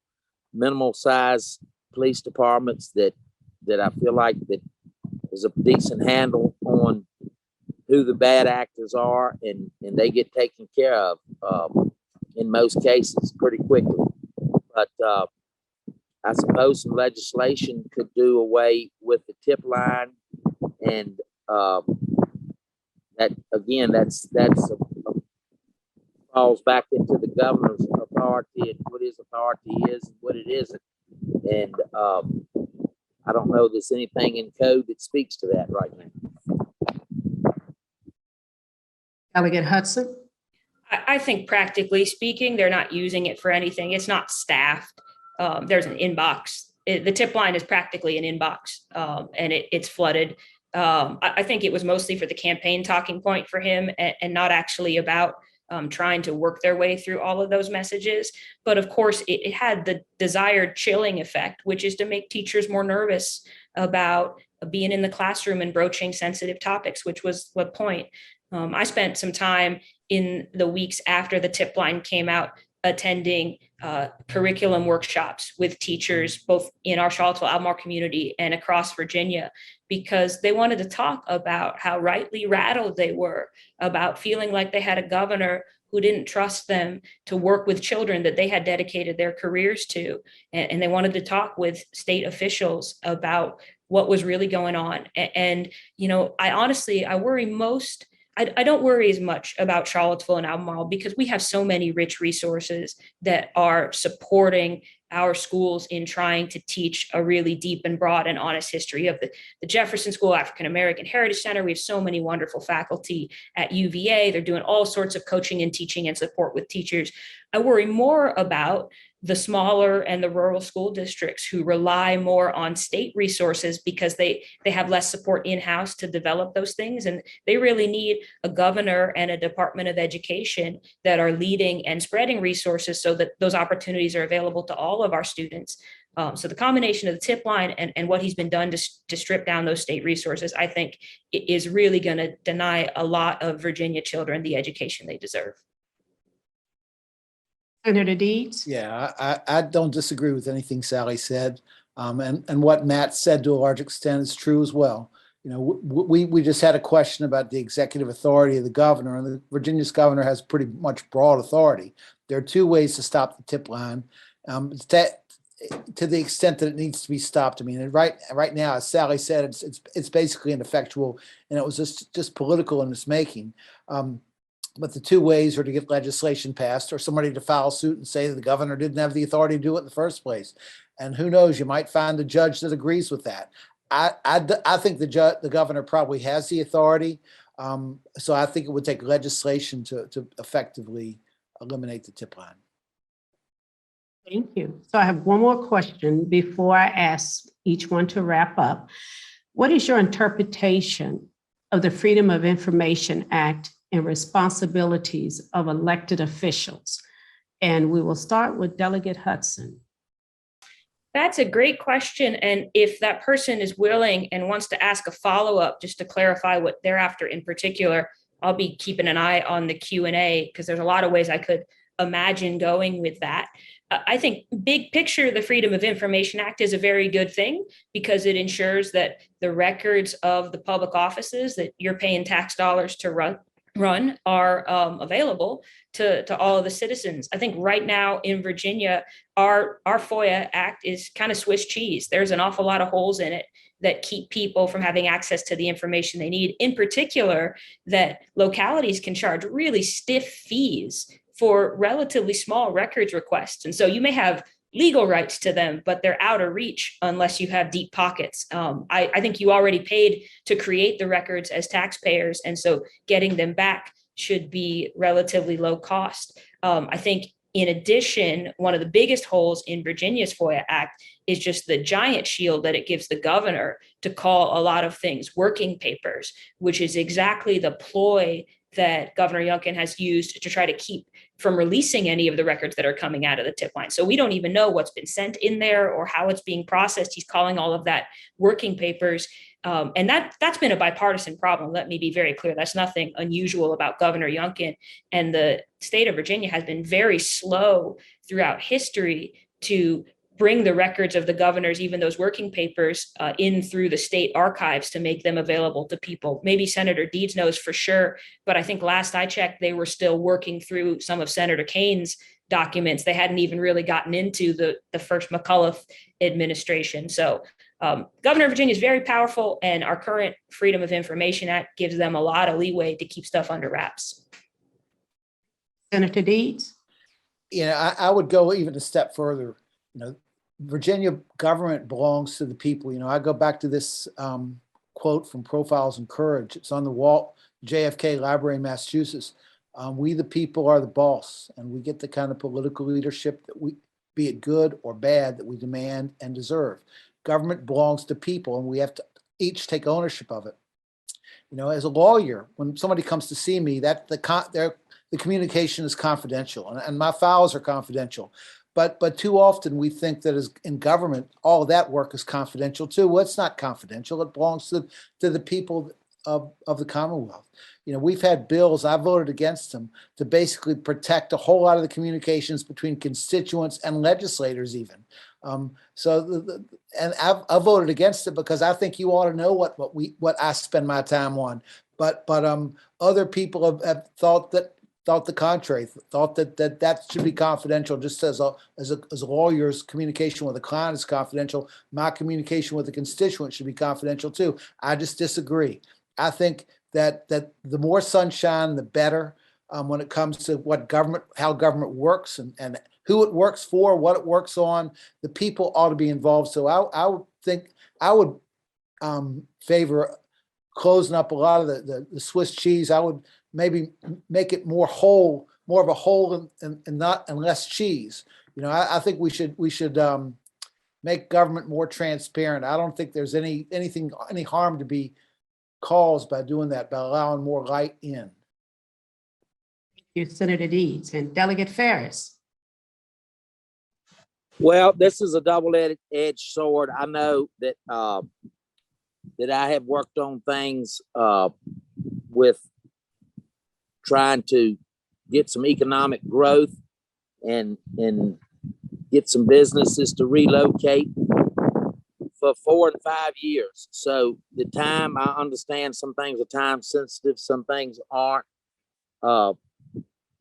minimal size police departments that I feel like that there's a decent handle on who the bad actors are, and they get taken care of in most cases pretty quickly. But I suppose some legislation could do away with the tip line, and that again, that's falls back into the governor's authority, and what his authority is and what it isn't. And I don't know there's anything in code that speaks to that right now. Delegate Hudson? I think practically speaking, they're not using it for anything. It's not staffed. There's an inbox. The tip line is practically an inbox, and it's flooded. I think it was mostly for the campaign talking point for him, and not actually about trying to work their way through all of those messages. But of course, it had the desired chilling effect, which is to make teachers more nervous about being in the classroom and broaching sensitive topics, which was the point. I spent some time in the weeks after the tip line came out attending curriculum workshops with teachers, both in our Charlottesville-Albemarle community and across Virginia, because they wanted to talk about how rightly rattled they were about feeling like they had a governor who didn't trust them to work with children that they had dedicated their careers to. And they wanted to talk with state officials about what was really going on. And, you know, I worry most, I don't worry as much about Charlottesville and Albemarle because we have so many rich resources that are supporting our schools in trying to teach a really deep and broad and honest history of the Jefferson School African American Heritage Center. We have so many wonderful faculty at UVA. They're doing all sorts of coaching and teaching and support with teachers. I worry more about the smaller and the rural school districts who rely more on state resources because they have less support in-house to develop those things. And they really need a governor and a Department of Education that are leading and spreading resources so that those opportunities are available to all of our students. So the combination of the tip line and what he's been done to strip down those state resources, I think is really going to deny a lot of Virginia children the education they deserve. Senator Deeds? Yeah, I don't disagree with anything Sally said. And what Matt said to a large extent is true as well. You know, we just had a question about the executive authority of the governor, and the Virginia's governor has pretty much broad authority. There are two ways to stop the tip line. To the extent that it needs to be stopped. I mean, right now, as Sally said, it's basically ineffectual, and it was just political in its making. But the two ways are to get legislation passed or somebody to file suit and say that the governor didn't have the authority to do it in the first place. And who knows, you might find a judge that agrees with that. I think the governor probably has the authority. So I think it would take legislation to effectively eliminate the tip line. Thank you. So I have one more question before I ask each one to wrap up. What is your interpretation of the Freedom of Information Act and responsibilities of elected officials? And we will start with Delegate Hudson. That's a great question. And if that person is willing and wants to ask a follow-up just to clarify what they're after in particular, I'll be keeping an eye on the Q&A because there's a lot of ways I could imagine going with that. I think big picture, the Freedom of Information Act is a very good thing because it ensures that the records of the public offices that you're paying tax dollars to run are available to all of the citizens. I think right now in Virginia, our FOIA Act is kind of Swiss cheese. There's an awful lot of holes in it that keep people from having access to the information they need. In particular, that localities can charge really stiff fees for relatively small records requests. And so you may have legal rights to them, but they're out of reach unless you have deep pockets. I think you already paid to create the records as taxpayers. And so getting them back should be relatively low cost. I think in addition, one of the biggest holes in Virginia's FOIA Act is just the giant shield that it gives the governor to call a lot of things working papers, which is exactly the ploy that Governor Youngkin has used to try to keep from releasing any of the records that are coming out of the tip line. So we don't even know what's been sent in there or how it's being processed. He's calling all of that working papers. And that's been a bipartisan problem. Let me be very clear. That's nothing unusual about Governor Youngkin. And the state of Virginia has been very slow throughout history to bring the records of the governors, even those working papers, in through the state archives to make them available to people. Maybe Senator Deeds knows for sure, but I think last I checked, they were still working through some of Senator Kane's documents. They hadn't even really gotten into the first McAuliffe administration. So Governor of Virginia is very powerful, and our current Freedom of Information Act gives them a lot of leeway to keep stuff under wraps. Senator Deeds? You know, I would go even a step further. You know, Virginia government belongs to the people. You know, I go back to this quote from Profiles in Courage. It's on the wall, JFK Library in Massachusetts. We the people are the boss, and we get the kind of political leadership that we, be it good or bad, that we demand and deserve. Government belongs to people, and we have to each take ownership of it. You know, as a lawyer, when somebody comes to see me, that the communication is confidential, and my files are confidential. But too often we think that as in government, all of that work is confidential too. Well, it's not confidential. It belongs to the people of the Commonwealth. You know, we've had bills, I voted against them, to basically protect a whole lot of the communications between constituents and legislators even. And I voted against it because I think you ought to know what I spend my time on. But other people have thought the contrary, thought that should be confidential. Just as a lawyer's communication with a client is confidential, my communication with a constituent should be confidential too. I just disagree. I think that the more sunshine, the better, when it comes to how government works and who it works for, what it works on. The people ought to be involved. So I would think, I would favor closing up a lot of the Swiss cheese. I would maybe make it more of a whole and less cheese. You know, I think we should make government more transparent. I don't think there's any harm to be caused by doing that, by allowing more light in. You, Senator Deeds, and Delegate Ferris. Well, this is a double-edged sword. I know that that I have worked on things with trying to get some economic growth and get some businesses to relocate for 4 and 5 years. So the time, I understand some things are time sensitive, some things aren't.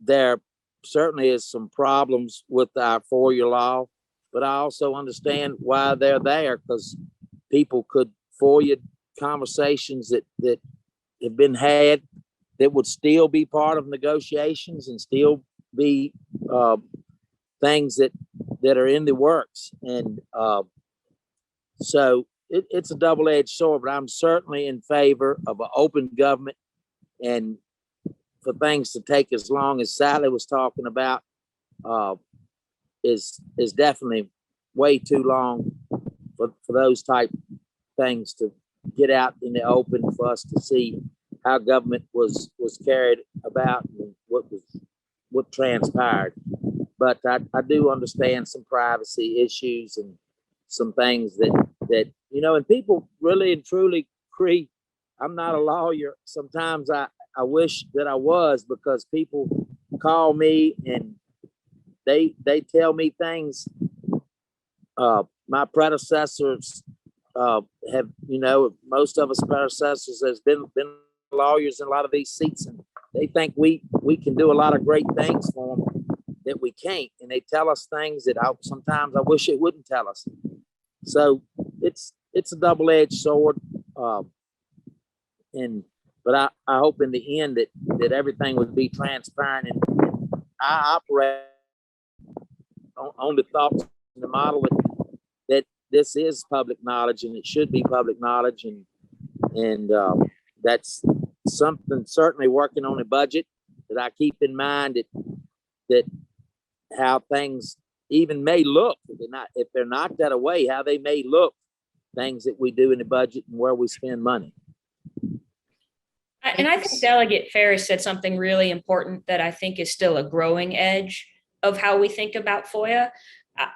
There certainly is some problems with our FOIA law, but I also understand why they're there, because people could FOIA conversations that have been had that would still be part of negotiations and still be things that are in the works. And so it's a double-edged sword, but I'm certainly in favor of an open government, and for things to take as long as Sally was talking about is definitely way too long for those type things to get out in the open, for us to see how government was carried about and what transpired. But I do understand some privacy issues and some things that you know, and people really and truly agree. I'm not a lawyer. Sometimes I wish that I was, because people call me and they tell me things. My predecessors have, you know, most of us predecessors has been lawyers in a lot of these seats, and they think we can do a lot of great things for them that we can't, and they tell us things that sometimes I wish they wouldn't tell us. So it's a double-edged sword, but I hope in the end that everything would be transparent, and I operate on the thoughts and the model that this is public knowledge, and it should be public knowledge, and that's something certainly working on a budget that I keep in mind, that how things even may look, if they're not that way, how they may look, things that we do in the budget and where we spend money. And I think Delegate Ferris said something really important that I think is still a growing edge of how we think about FOIA.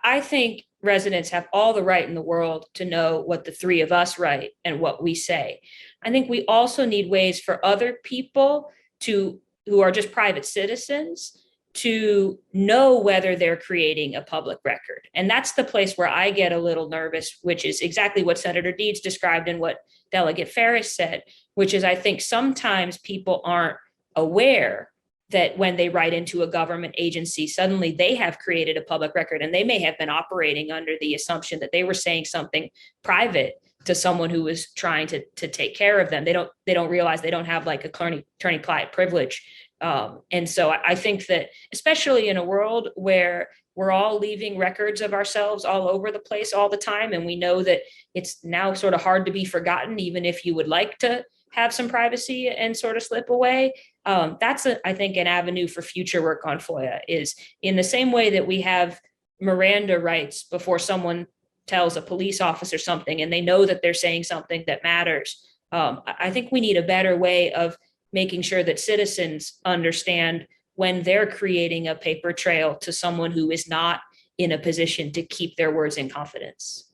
I think residents have all the right in the world to know what the three of us write and what we say. I think we also need ways for other people who are just private citizens to know whether they're creating a public record. And that's the place where I get a little nervous, which is exactly what Senator Deeds described and what Delegate Ferris said, which is I think sometimes people aren't aware that when they write into a government agency, suddenly they have created a public record, and they may have been operating under the assumption that they were saying something private to someone who was trying to take care of them. They don't realize they don't have like attorney-client privilege. And so I think that especially in a world where we're all leaving records of ourselves all over the place all the time, and we know that it's now sort of hard to be forgotten, even if you would like to have some privacy and sort of slip away. That's, I think, an avenue for future work on FOIA, is in the same way that we have Miranda rights before someone tells a police officer something and they know that they're saying something that matters. I think we need a better way of making sure that citizens understand when they're creating a paper trail to someone who is not in a position to keep their words in confidence.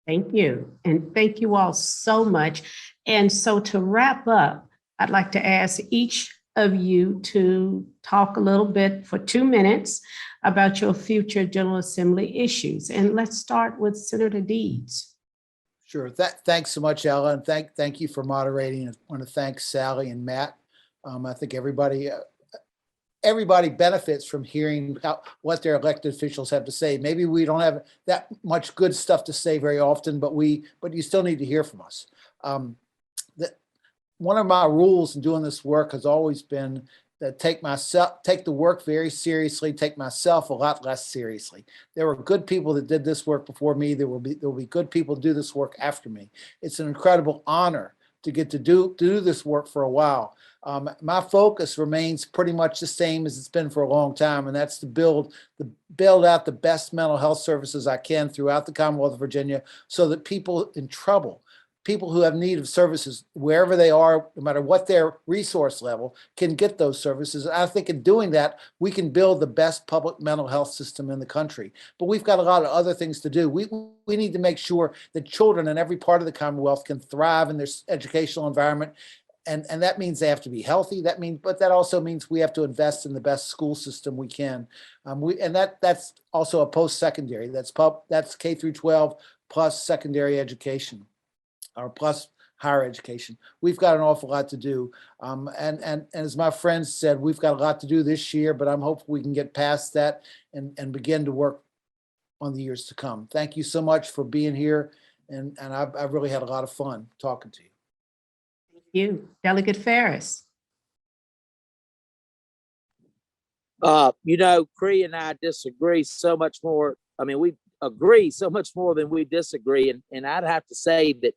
Thank you. And thank you all so much. And so to wrap up, I'd like to ask each of you to talk a little bit for 2 minutes about your future General Assembly issues. And let's start with Senator Deeds. Sure. Thanks so much, Ella, and thank you for moderating. I want to thank Sally and Matt. I think everybody benefits from hearing what their elected officials have to say. Maybe we don't have that much good stuff to say very often, but you still need to hear from us. one of my rules in doing this work has always been that take the work very seriously, take myself a lot less seriously. There were good people that did this work before me. There will be good people to do this work after me. It's an incredible honor to get to do this work for a while. My focus remains pretty much the same as it's been for a long time, and that's to build out the best mental health services I can throughout the Commonwealth of Virginia, so that people in trouble, people who have need of services wherever they are, no matter what their resource level, can get those services. And I think in doing that, we can build the best public mental health system in the country. But we've got a lot of other things to do. We need to make sure that children in every part of the Commonwealth can thrive in their educational environment. And that means they have to be healthy. But that also means we have to invest in the best school system we can. That's also a post-secondary. That's K through 12 plus secondary education, or plus higher education. We've got an awful lot to do. And as my friends said, we've got a lot to do this year, but I'm hoping we can get past that and begin to work on the years to come. Thank you so much for being here. And I've really had a lot of fun talking to you. Thank you. Delegate Ferris. Cree and I disagree so much more. I mean, we agree so much more than we disagree. And I'd have to say that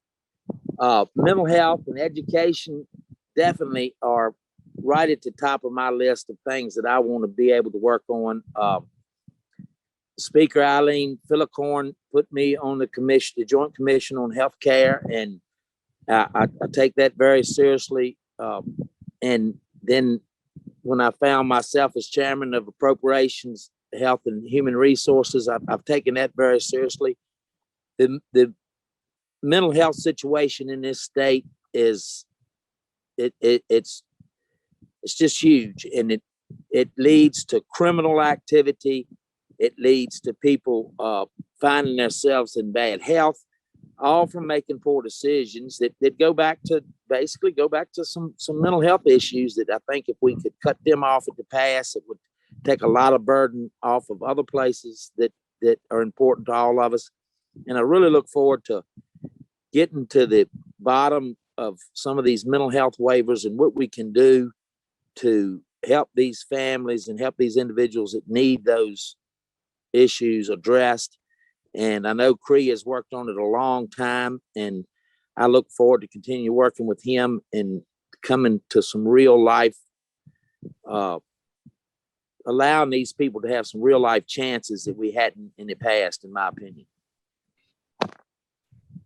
mental health and education definitely are right at the top of my list of things that I want to be able to work on. Speaker Eileen Philicorn put me on the commission, the Joint Commission on Healthcare, and I take that very seriously. And then when I found myself as chairman of Appropriations, Health and Human Resources, I've taken that very seriously. The mental health situation in this state is it's just huge, and it leads to criminal activity. It leads to people finding themselves in bad health, all from making poor decisions that go back to some mental health issues that I think if we could cut them off at the pass, it would take a lot of burden off of other places that are important to all of us. And I really look forward to getting to the bottom of some of these mental health waivers and what we can do to help these families and help these individuals that need those issues addressed. And I know Cree has worked on it a long time, and I look forward to continue working with him and coming to some real life, allowing these people to have some real life chances that we hadn't in the past, in my opinion.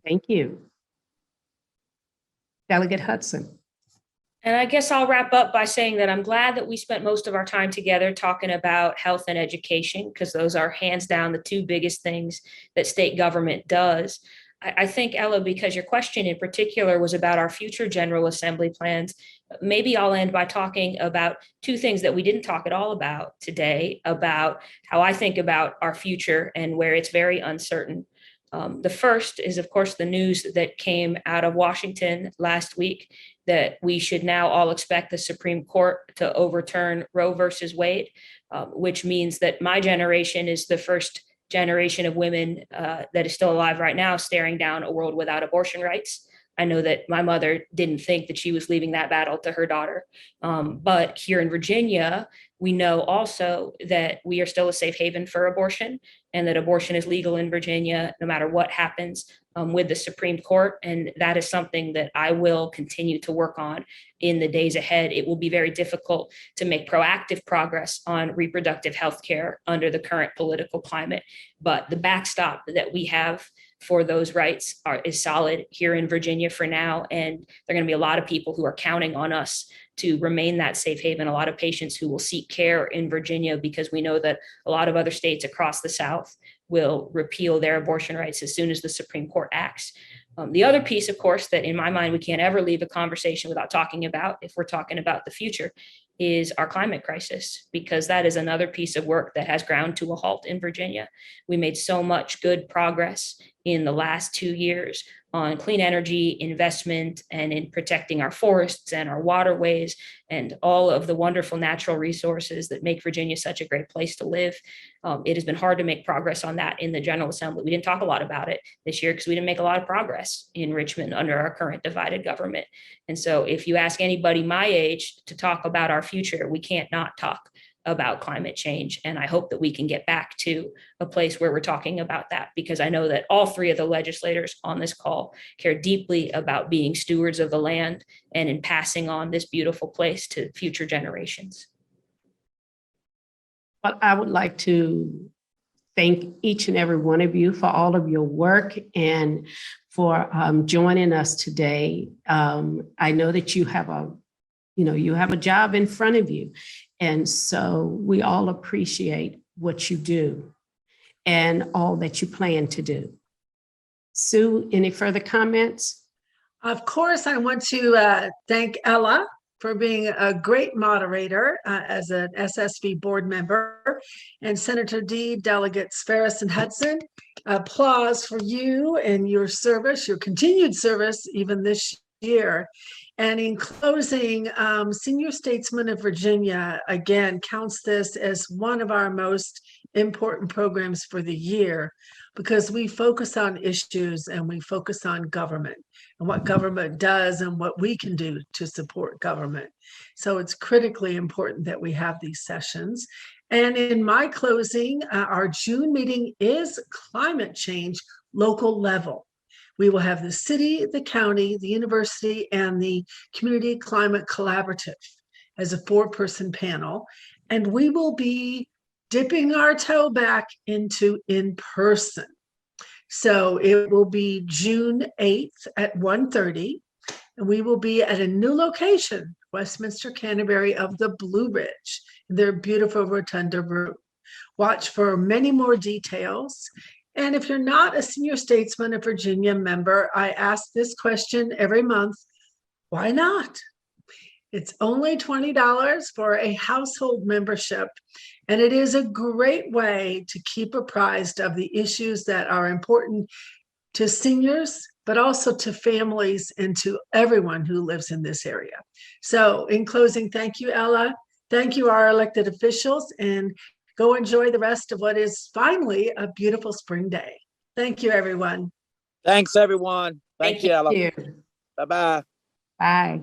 Thank you. Delegate Hudson. And I guess I'll wrap up by saying that I'm glad that we spent most of our time together talking about health and education, because those are hands down the two biggest things that state government does. I think, Ella, because your question in particular was about our future General Assembly plans, maybe I'll end by talking about two things that we didn't talk at all about today, about how I think about our future and where it's very uncertain. The first is, of course, the news that came out of Washington last week that we should now all expect the Supreme Court to overturn Roe versus Wade, which means that my generation is the first generation of women that is still alive right now staring down a world without abortion rights. I know that my mother didn't think that she was leaving that battle to her daughter. But here in Virginia, we know also that we are still a safe haven for abortion, and that abortion is legal in Virginia no matter what happens with the Supreme Court. And that is something that I will continue to work on in the days ahead. It will be very difficult to make proactive progress on reproductive health care under the current political climate. But the backstop that we have for those rights is solid here in Virginia for now. And there are going to be a lot of people who are counting on us to remain that safe haven, a lot of patients who will seek care in Virginia, because we know that a lot of other states across the South will repeal their abortion rights as soon as the Supreme Court acts. The other piece, of course, that in my mind, we can't ever leave a conversation without talking about, if we're talking about the future, is our climate crisis, because that is another piece of work that has ground to a halt in Virginia. We made so much good progress in the last 2 years on clean energy investment and in protecting our forests and our waterways and all of the wonderful natural resources that make Virginia such a great place to live. It has been hard to make progress on that in the General Assembly. We didn't talk a lot about it this year because we didn't make a lot of progress in Richmond under our current divided government. And so if you ask anybody my age to talk about our future, we can't not talk about climate change. And I hope that we can get back to a place where we're talking about that, because I know that all three of the legislators on this call care deeply about being stewards of the land and in passing on this beautiful place to future generations. But I would like to thank each and every one of you for all of your work and for joining us today. I know that you have a job in front of you. And so we all appreciate what you do and all that you plan to do. Sue, any further comments? Of course, I want to thank Ella for being a great moderator as an SSV board member, and Senator D, Delegates Ferris and Hudson. Applause for you and your service, your continued service, even this year. And in closing, Senior Statesman of Virginia, again, counts this as one of our most important programs for the year, because we focus on issues and we focus on government and what government does and what we can do to support government. So it's critically important that we have these sessions. And in my closing, our June meeting is climate change local level. We will have the city, the county, the university, and the Community Climate Collaborative as a 4-person panel. And we will be dipping our toe back into in-person. So it will be June 8th at 1:30, and we will be at a new location, Westminster Canterbury of the Blue Ridge, their beautiful rotunda room. Watch for many more details. And if you're not a Senior Statesman of Virginia member, I ask this question every month: why not? It's only $20 for a household membership, and it is a great way to keep apprised of the issues that are important to seniors, but also to families and to everyone who lives in this area. So in closing, thank you, Ella. Thank you, our elected officials, and go enjoy the rest of what is finally a beautiful spring day. Thank you, everyone. Thanks, everyone. Thank you, Ella. Thank you. Bye-bye. Bye.